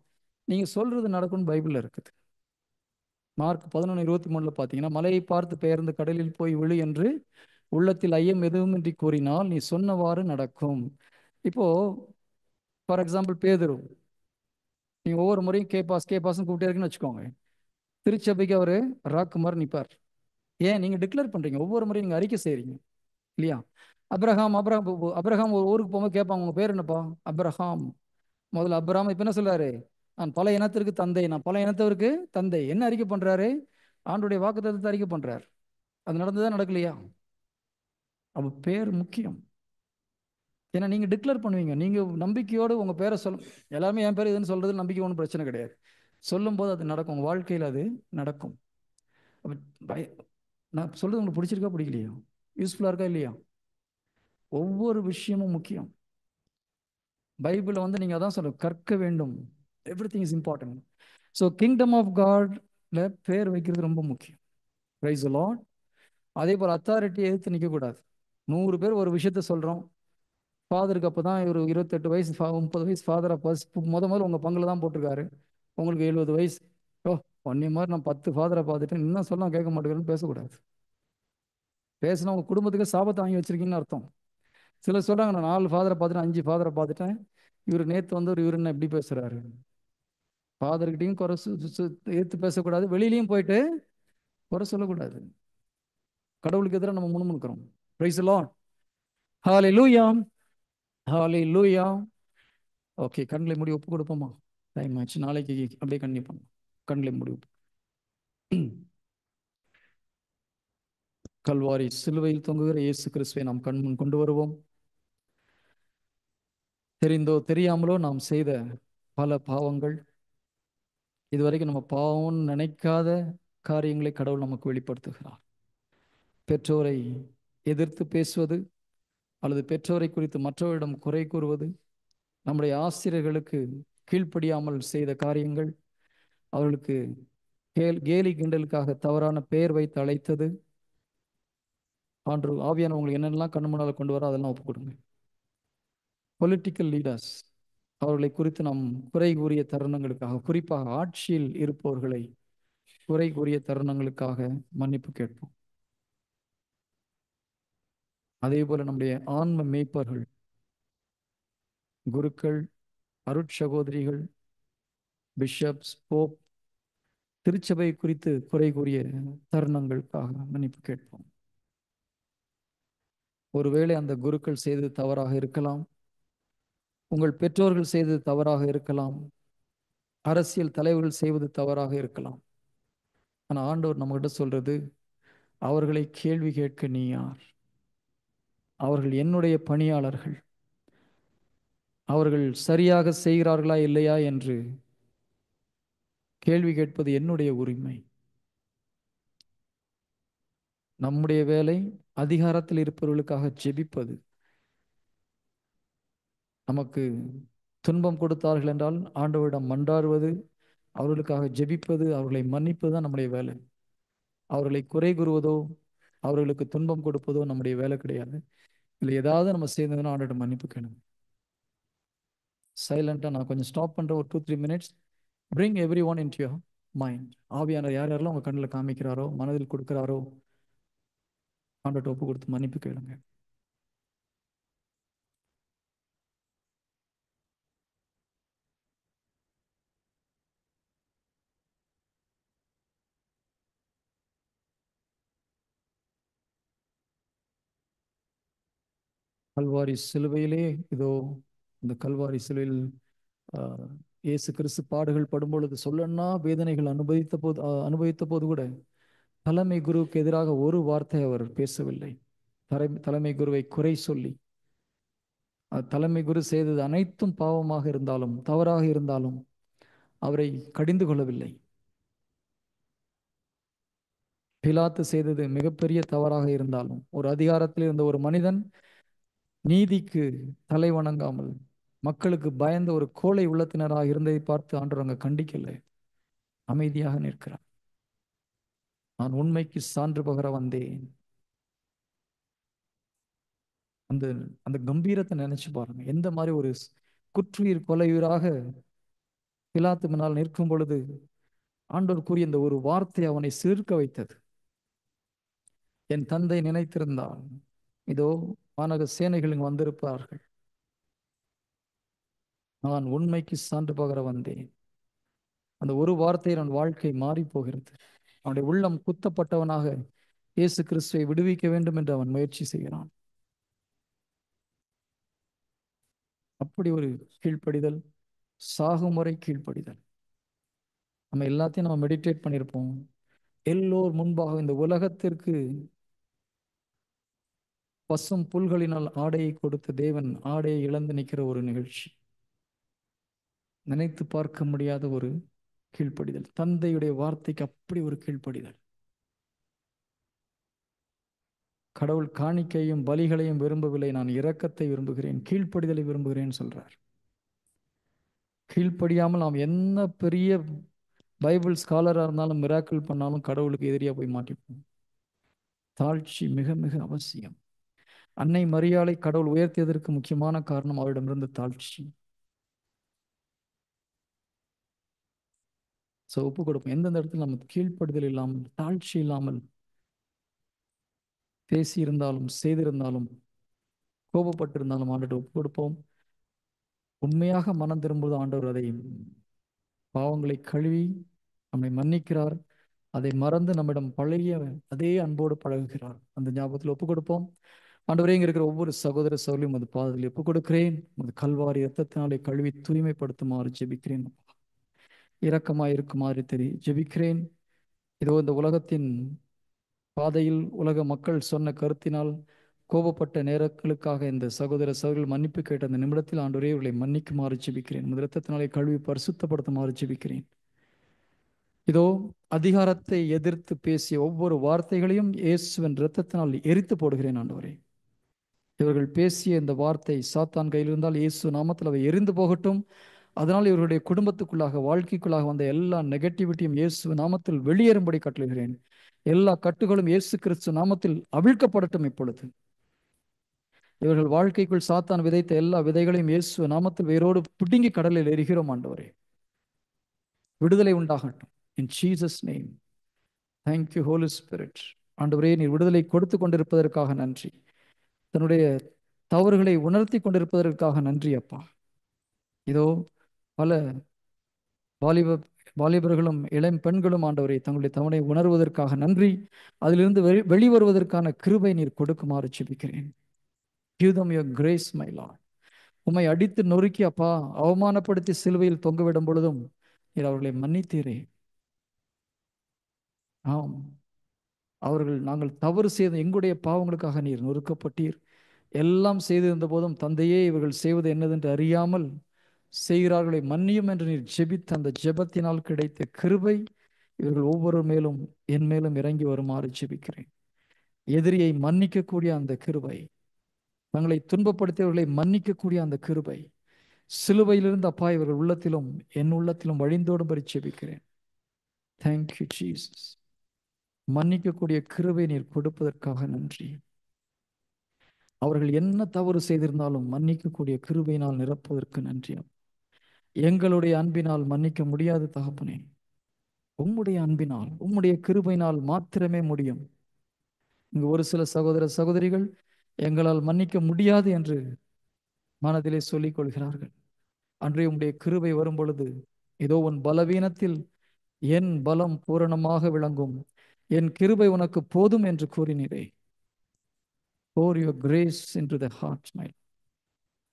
நீங்க சொல்றது நடக்கும்னு பைபிள்ல இருக்குது. மார்க் 11:23 பார்த்தீங்கன்னா, மலையை பார்த்து பெயர்ந்து கடலில் போய் விழு என்று உள்ளத்தில் ஐயம் எதுவுமின்றி கூறினால் நீ சொன்னவாறு நடக்கும். இப்போ ஃபார் எக்ஸாம்பிள் பேதுரு, நீங்க ஒவ்வொரு முறையும் கேபாஸ் கேபாஸ்ன்னு கூப்பிட்டே இருக்குன்னு வச்சுக்கோங்க, திருச்சபைக்கு அவரு ராக்கு மாதிரி நிற்பார். ஏன்? நீங்க டிக்ளேர் பண்றீங்க, ஒவ்வொரு முறையும் நீங்க அறிக்கை செய்றீங்க இல்லையா? அப்ரஹாம் அப்ரஹாம் அப்ரஹாம் ஒரு ஊருக்கு போகும்போது கேட்பாங்க, உங்க பேர் என்னப்பா? அப்ரஹாம். முதல்ல அப்ரஹாம் இப்ப என்ன சொல்றாரு? நான் பல இனத்திற்கு தந்தை, நான் பல இனத்தவருக்கு தந்தை. என்ன அறிக்கை பண்றாரு? ஆண்டுடைய வாக்குத்தத்தத்தை அறிக்கை பண்றாரு. அது நடந்ததா நடக்கலையா? அப்ப பேர் முக்கியம். ஏன்னா நீங்க டிக்ளேர் பண்ணுவீங்க, நீங்க நம்பிக்கையோடு உங்க பேரை சொல்ல, எல்லாருமே என் பேர் இதுன்னு சொல்றது நம்பிக்கை ஒன்றும் பிரச்சனை கிடையாது. சொல்லும் போது அது நடக்கும், உங்க வாழ்க்கையில் அது நடக்கும். அப்ப நான் சொல்றது உங்களுக்கு பிடிச்சிருக்கா பிடிக்கலையா? யூஸ்ஃபுல்லா இருக்கா இல்லையா? ஒவ்வொரு விஷயமும் முக்கியம். பைபிளை வந்து நீங்கள் அதான் சொல்ல கற்க வேண்டும். Everything is important. So kingdom of காட்ல பேர் வைக்கிறது ரொம்ப முக்கியம். Praise the Lord. அதே போல் அத்தாரிட்டியை எதிர்த்து நிற்கக்கூடாது. 100 பேர் ஒரு விஷயத்த சொல்கிறோம். ஃபாதருக்கு அப்போ தான் ஒரு 28 வயசு 30 வயசு ஃபாதராக முதல்ல உங்கள் பங்கில் தான் போட்டிருக்காரு. உங்களுக்கு 70 வயசு. ஓ, ஒன்னே மாதிரி நான் 10 ஃபாதரை பார்த்துட்டேன், இன்னும் சொன்னா கேட்க மாட்டேங்கிறேன்னு பேசக்கூடாது. பேசினா உங்கள் குடும்பத்துக்கு சாபத்தை வாங்கி வச்சிருக்கீங்கன்னு அர்த்தம். சிலர் சொல்கிறாங்க, நான் 4 ஃபாதரை பார்த்துட்டேன், 5 ஃபாதரை பார்த்துட்டேன், இவர் நேற்று வந்து இவர் என்ன எப்படி பேசுகிறாரு. ஃபாதர்கிட்டையும் குறை ஏற்று பேசக்கூடாது, வெளியிலையும் போயிட்டு குறை சொல்லக்கூடாது. கடவுளுக்கு எதிராக நம்ம முணுமுணுக்கிறோம். Praise the Lord. Hallelujah, hallelujah. Okay, கண்களை மூடி ஒப்பு கொடுப்போமா? டைம் ஆச்சு. நாளைக்கு அப்படியே கண்டிப்பாங்க. கண்களை மூடி கல்வாரி சிலுவையில் தொங்குகிற இயேசு கிறிஸ்துவை நாம் கண்முன் கொண்டு வருவோம். தெரிந்தோ தெரியாமலோ நாம் செய்த பல பாவங்கள், இதுவரைக்கும் நம்ம பாவம்னு நினைக்காத காரியங்களை கடவுள் நமக்கு வெளிப்படுத்துகிறார். பெற்றோரை எதிர்த்து பேசுவது, அல்லது பெற்றோரை குறித்து மற்றவரிடம் குறை கூறுவது, நம்முடைய ஆசிரியர்களுக்கு கீழ்ப்படியாமல் செய்த காரியங்கள், அவர்களுக்கு கேலி கிண்டலுக்காக தவறான பெயர் வைத்து அழைத்தது, ஆவியான உங்களுக்கு என்னென்னலாம் கண்ணு முன்னால் கொண்டு வர அதெல்லாம் ஒப்பு கொடுங்க. பொலிட்டிக்கல் லீடர்ஸ், அவர்களை குறித்து நாம் குறை கூறிய தருணங்களுக்காக, குறிப்பாக ஆட்சியில் இருப்பவர்களை குறை கூறிய தருணங்களுக்காக மன்னிப்பு கேட்போம். அதே போல நம்முடைய ஆன்ம மேய்ப்பர்கள், குருக்கள், அருட்சகோதரிகள், பிஷப்ஸ், போப், திருச்சபை குறித்து குறை கூறிய தருணங்களுக்காக மன்னிப்பு கேட்போம். ஒருவேளை அந்த குருக்கள் செய்தது தவறாக இருக்கலாம், உங்கள் பெற்றோர்கள் செய்தது தவறாக இருக்கலாம், அரசியல் தலைவர்கள் செய்வது தவறாக இருக்கலாம். ஆனால் ஆண்டவர் நம்மகிட்ட சொல்றது, அவர்களை கேள்வி கேட்க நீ யார்? அவர்கள் என்னுடைய பணியாளர்கள். அவர்கள் சரியாக செய்கிறார்களா இல்லையா என்று கேள்வி கேட்பது என்னுடைய உரிமை. நம்முடைய வேலை அதிகாரத்தில் இருப்பவர்களுக்காக ஜெபிப்பது. நமக்கு துன்பம் கொடுத்தார்கள் என்றால் ஆண்டவரிடம் மன்றாடுவது, அவர்களுக்காக ஜெபிப்பது, அவர்களை மன்னிப்பது தான் நம்முடைய வேலை. அவர்களை குறை கூறுவதோ அவர்களுக்கு துன்பம் கொடுப்பதோ நம்முடைய வேலை கிடையாது. இல்லை ஏதாவது நம்ம செய்ததுன்னா ஆண்டவரிடம் மன்னிப்பு கேளுங்க. சைலண்டாக நான் கொஞ்சம் ஸ்டாப் பண்ணுறேன், ஒரு 2-3 minutes. Bring every one in to your mind. ஆவியானவர் யார் யாரெல்லாம் உங்கள் கண்ணில் காமிக்கிறாரோ, மனதில் கொடுக்குறாரோ, ஆண்டவர்கிட்ட ஒப்பு கொடுத்து மன்னிப்பு கேளுங்க. கல்வாரி சிலுவையிலே இதோ இந்த கல்வாரி சிலுவையில் இயேசு கிறிஸ்து பாடுகள் படும்பொழுது சொல்லன்னா வேதனைகள் அனுபவித்த போது கூட தலைமை குருவுக்கு எதிராக ஒரு வார்த்தை அவர் பேசவில்லை. தலைமை குருவை குறை சொல்லி, தலைமை குரு செய்தது அனைத்தும் பாவமாக இருந்தாலும் தவறாக இருந்தாலும் அவரை கடிந்து கொள்ளவில்லை. பிலாத்து செய்தது மிகப்பெரிய தவறாக இருந்தாலும், ஒரு அதிகாரத்தில் இருந்த ஒரு மனிதன் நீதிக்கு தலை வணங்காமல் மக்களுக்கு பயந்த ஒரு கோழை உள்ளத்தினராக இருந்ததை பார்த்து ஆண்டவர் அங்க கண்டிக்கல, அமைதியாக நிற்கிறார். நான் உண்மைக்கு சான்று பகர வந்தேன். அந்த அந்த கம்பீரத்தை நினைச்சு பாருங்க. எந்த மாதிரி ஒரு குற்றுயிர் கொலையுயிராக பிலாத்து முன்னால் நிற்கும் பொழுது ஆண்டவர் கூறிய இந்த ஒரு வார்த்தை அவனை சீர்க்க வைத்தது. என் தந்தை நினைத்திருந்தால் இதோ வானக சேனைகள் இங்கு வந்திருப்பார்கள். நான் உண்மைக்கு சான்று பகர வந்தேன். அந்த ஒரு வார்த்தையில் அவன் வாழ்க்கை மாறி போகிறது. அவனுடைய உள்ளம் குத்தப்பட்டவனாக இயேசு கிறிஸ்துவை விடுவிக்க வேண்டும் என்று அவன் முயற்சி செய்கிறான். அப்படி ஒரு கீழ்ப்படிதல், சாகும் முறை கீழ்ப்படிதல். நம்ம எல்லாத்தையும் நம்ம மெடிடேட் பண்ணியிருப்போம். எல்லோர் முன்பாக இந்த உலகத்திற்கு பசும் புல்களினால் ஆடையை கொடுத்த தேவன் ஆடையை இழந்து நிற்கிற ஒரு நிகழ்ச்சி. நினைத்து பார்க்க முடியாத ஒரு கீழ்ப்படிதல். தந்தையுடைய வார்த்தைக்கு அப்படி ஒரு கீழ்ப்படிதல். கடவுள் காணிக்கையும் பலிகளையும் விரும்பவில்லை, நான் இரக்கத்தை விரும்புகிறேன், கீழ்ப்படிதலை விரும்புகிறேன் சொல்றார். கீழ்ப்படியாமல் நாம் என்ன பெரிய பைபிள் ஸ்காலராக இருந்தாலும் மிராக்கிள் பண்ணாலும் கடவுளுக்கு எதிரியா போய் மாட்டிப்போம். தாழ்ச்சி மிக மிக அவசியம். அன்னை மரியாளை கடவுள் உயர்த்தியதற்கு முக்கியமான காரணம் அவரிடமிருந்து தாழ்ச்சி. ஒப்பு கொடுப்போம். எந்தெந்த இடத்துல நம்ம கீழ்ப்படுதல் இல்லாமல் தாழ்ச்சி இல்லாமல் பேசியிருந்தாலும் செய்திருந்தாலும் கோபப்பட்டிருந்தாலும் ஆண்டவர் ஒப்பு கொடுப்போம். உண்மையாக மனம் திரும்புவது ஆண்டவர் அதை பாவங்களை கழுவி நம்மை மன்னிக்கிறார். அதை மறந்து நம்மிடம் பழைய அதே அன்போடு பழகுகிறார். அந்த ஞாபகத்தில் ஒப்பு கொடுப்போம். ஆண்டவரே, இங்க இருக்கிற ஒவ்வொரு சகோதர சகோதரியும் அது பாதத்தில் ஒப்பு கொடுக்கிறேன். அது கல்வாரி இரத்தத்தினாலே கழுவி தூய்மைப்படுத்துமாறு ஜெபிக்கிறேன். இரக்கமாய் இருக்குமாறு ஜெபிக்கிறேன். இதோ இந்த உலகத்தின் பாதையில் உலக மக்கள் சொன்ன கருத்தினால் கோபப்பட்ட நேரங்களுக்காக இந்த சகோதர சகோதரிகள் மன்னிப்பு கேட்ட அந்த நிமிடத்தில் ஆண்டவரே இவர்களை மன்னிக்குமாறு ஜெபிக்கிறேன். இரத்தத்தினாலே கழுவி பரிசுத்தப்படுத்துமாறு ஜெபிக்கிறேன். இதோ அதிகாரத்தை எதிர்த்து பேசிய ஒவ்வொரு வார்த்தைகளையும் இயேசுவின் இரத்தத்தினால் எரித்து போடுகிறேன். ஆண்டவரே, இவர்கள் பேசிய இந்த வார்த்தை சாத்தான் கையில் இருந்தால் இயேசு நாமத்தில் அவை எரிந்து போகட்டும். அதனால் இவர்களுடைய குடும்பத்துக்குள்ளாக வாழ்க்கைக்குள்ளாக வந்த எல்லா நெகட்டிவிட்டியும் இயேசு நாமத்தில் வெளியேறும்படி கட்டளையிடுகிறேன். எல்லா கட்டுகளும் இயேசு கிறிஸ்து நாமத்தில் அவிழ்க்கப்படட்டும். இப்பொழுது இவர்கள் வாழ்க்கைக்குள் சாத்தான் விதைத்த எல்லா விதைகளையும் இயேசு நாமத்தில் வேரோடு பிடுங்கி கடலில் எரிகிறோம். ஆண்டவரே, விடுதலை உண்டாகட்டும். In Jesus name. Thank you Holi spirit. ஆண்டவரே, நீர் விடுதலை கொடுத்து கொண்டிருப்பதற்காக நன்றி. தன்னுடைய தவறுகளை உணர்த்தி கொண்டிருப்பதற்காக நன்றி அப்பா. இதோ பல வாலிபர்களும் இளம் பெண்களும் ஆண்டவரை தங்களுடைய தவணை உணர்வதற்காக நன்றி. அதிலிருந்து வெளிவருவதற்கான கிருபை நீர் கொடுக்குமாறு ஜெபிக்கிறேன். Give them your grace, my Lord. உம்மை அடித்து நொறுக்கி அப்பா அவமானப்படுத்தி சிலுவையில் தொங்கவிடும் பொழுதும் நீர் அவர்களை மன்னித்தீரே. ஆம், அவர்கள் நாங்கள் தவறு செய்த எங்களுடைய பாவங்களுக்காக நீர் நொறுக்கப்பட்டீர். எல்லாம் செய்திருந்த போதும் தந்தையே இவர்கள் செய்வது என்னதென்று அறியாமல் செய்கிறார்களை மன்னியும் என்று நீர் ஜெபித்த அந்த ஜெபத்தினால் கிடைத்த கிருபை இவர்கள் ஒவ்வொரு மேலும் என் மேலும் இறங்கி வருமாறு ஜெபிக்கிறேன். எதிரியை மன்னிக்கக்கூடிய அந்த கிருபை, தங்களை துன்பப்படுத்தியவர்களை மன்னிக்கக்கூடிய அந்த கிருபை சிலுவையிலிருந்து அப்பா இவர்கள் உள்ளத்திலும் என் உள்ளத்திலும் வழிந்தோடும்படி ஜெபிக்கிறேன். Thank you Jesus. மன்னிக்கக்கூடிய கிருபை நீர் கொடுப்பதற்காக நன்றி. அவர்கள் என்ன தவறு செய்திருந்தாலும் மன்னிக்கக்கூடிய கிருபையினால் நிரப்புவதற்கு நன்றி. எங்களுடைய அன்பினால் மன்னிக்க முடியாது தகப்பனே. உம்முடைய அன்பினால் உம்முடைய கிருபையினால் மாத்திரமே முடியும். இங்கு ஒரு சில சகோதர சகோதரிகள் எங்களால் மன்னிக்க முடியாது என்று மனதிலே சொல்லிக் கொள்கிறார்கள். அன்றைய உம்முடைய கிருபை வரும் பொழுது இதோ உன் பலவீனத்தில் என் பலம் பூரணமாக விளங்கும், என் கிருபை உனக்கு போதும் என்று கூறினீரே. Pour your grace into the heart, my Lord.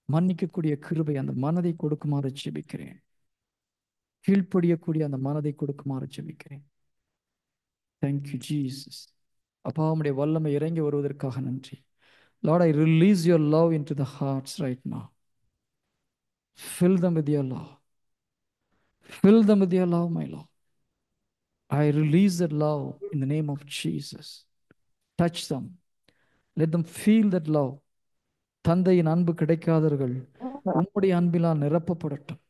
மன்னிக்கக்கூடிய கிருபை அந்த மனதை கொடுக்குமாறு ஜெபிக்கிறேன். கீழ்ப்படியக்கூடிய அந்த மனதை கொடுக்குமாறு ஜெபிக்கிறேன். Thank you Jesus. அப்பா, உம்முடைய வல்லமை இறங்கி வருவதற்காக நன்றி. Lord, I release your love into the hearts right now. Fill them with your love. Fill them with your love, my Lord. I release that love in the name of Jesus. Touch them. Let them feel that love. தந்தையின் அன்பு கிடைக்காதவர்கள் உம்முடைய அன்பினால் நிரப்பப்படட்டும்.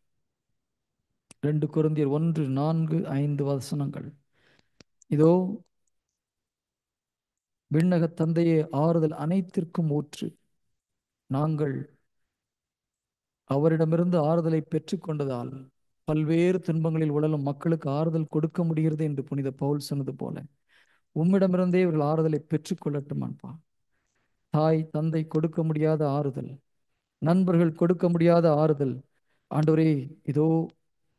2 கொரிந்தியர் 1:4-5 இதோ விண்ணக தந்தையே ஆறுதல் அனைத்திற்கும் ஊற்று. நாங்கள் அவரிடமிருந்து ஆறுதலை பெற்றுக்கொண்டதால் பல்வேறு துன்பங்களில் உழலும் மக்களுக்கு ஆறுதல் கொடுக்க முடிகிறது என்று புனித பவுல் சொன்னது போல உம்மிடமிருந்தே இவர்கள் ஆறுதலை பெற்றுக்கொள்ளட்டும். அன்பா, தாய் தந்தை கொடுக்க முடியாத ஆறுதல், நண்பர்கள் கொடுக்க முடியாத ஆறுதல் ஆண்டவரே இதோ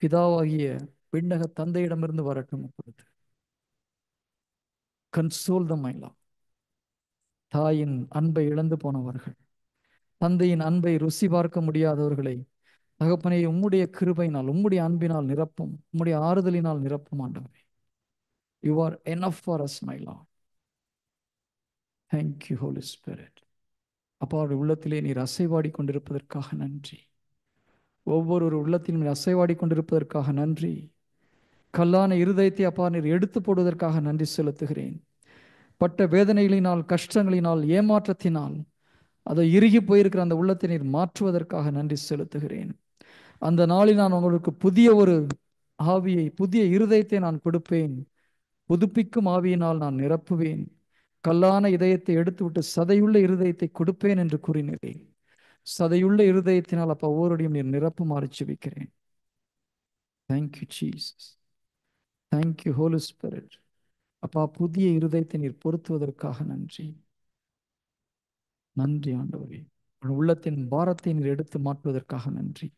பிதாவாகிய விண்ணக தந்தையிடமிருந்து வரட்டும். அப்பொழுது கன்சோல் தம் மை லார்ட். தாயின் அன்பை இழந்து போனவர்கள், தந்தையின் அன்பை ருசி பார்க்க முடியாதவர்களை தகப்பனே உம்முடைய கிருபையினால் உம்முடைய அன்பினால் நிரப்பும், உம்முடைய ஆறுதலினால் நிரப்பும். ஆண்டவரே, you are enough for us my Lord. Thank you Holi Spirit. அப்பா, அவருடைய உள்ளத்திலே நீர் அசைவாடி கொண்டிருப்பதற்காக நன்றி. ஒவ்வொரு உள்ளத்திலும் நீர் அசைவாடி கொண்டிருப்பதற்காக நன்றி. கல்லான இருதயத்தை அப்பா நீர் எடுத்து போடுவதற்காக நன்றி செலுத்துகிறேன். பட்ட வேதனைகளினால், கஷ்டங்களினால், ஏமாற்றத்தினால் அதை இறுகி போயிருக்கிற அந்த உள்ளத்தை நீர் மாற்றுவதற்காக நன்றி செலுத்துகிறேன். அந்த நாளில் நான் உங்களுக்கு புதிய ஒரு ஆவியை, புதிய இருதயத்தை நான் கொடுப்பேன், புதுப்பிக்கும் ஆவியினால் நான் நிரப்புவேன், கல்லான இதயத்தை எடுத்துவிட்டு சதையுள்ள இருதயத்தை கொடுப்பேன் என்று கூறினீரே. சதையுள்ள இருதயத்தினால் அப்பா ஒவ்வொருடையும் நீர் நிரப்புமாறு ஜெபிக்கிறேன். Thank you Jesus, thank you Holi Spirit. அப்பா புதிய இருதயத்தை நீர் பொருத்துவதற்காக நன்றி. நன்றி ஆண்டவரே. உன் உள்ளத்தின் பாரத்தை நீர் எடுத்து மாற்றுவதற்காக நன்றி.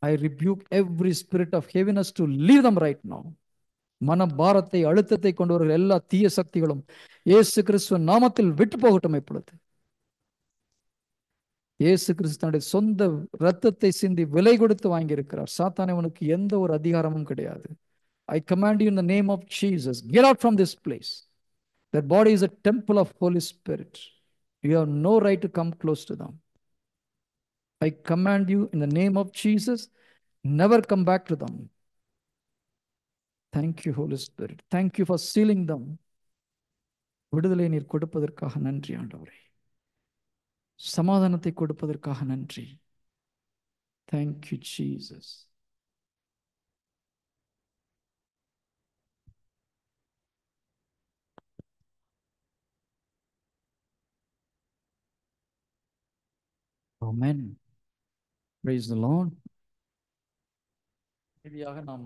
I rebuke every spirit of heaviness to leave them right now. மன பாரத்தை, அழுத்தத்தை கொண்டு வருகிற எல்லா தீய சக்திகளும் இயேசு கிறிஸ்துவின் நாமத்தில் விட்டு போகட்டும். இப்பொழுது இயேசு கிறிஸ்து தன்னுடைய சொந்த இரத்தத்தை சிந்தி விலை கொடுத்து வாங்கியிருக்கிறார். சாத்தானே, உனக்கு எந்த ஒரு அதிகாரமும் கிடையாது. I command you in the name of Jesus, get out from this place. That body is a temple of Holy Spirit. You have no right to come close to them. I command you in the name of Jesus, never come back to them. Thank you, Holy Spirit. Thank you for sealing them. விடுதலை நீர் கொடுப்பதற்காக நன்றி ஆண்டவரே. சமாதானத்தை கொடுப்பதற்காக நன்றி. Thank you, Jesus. Amen. Praise the Lord. இறுதியாக நாம்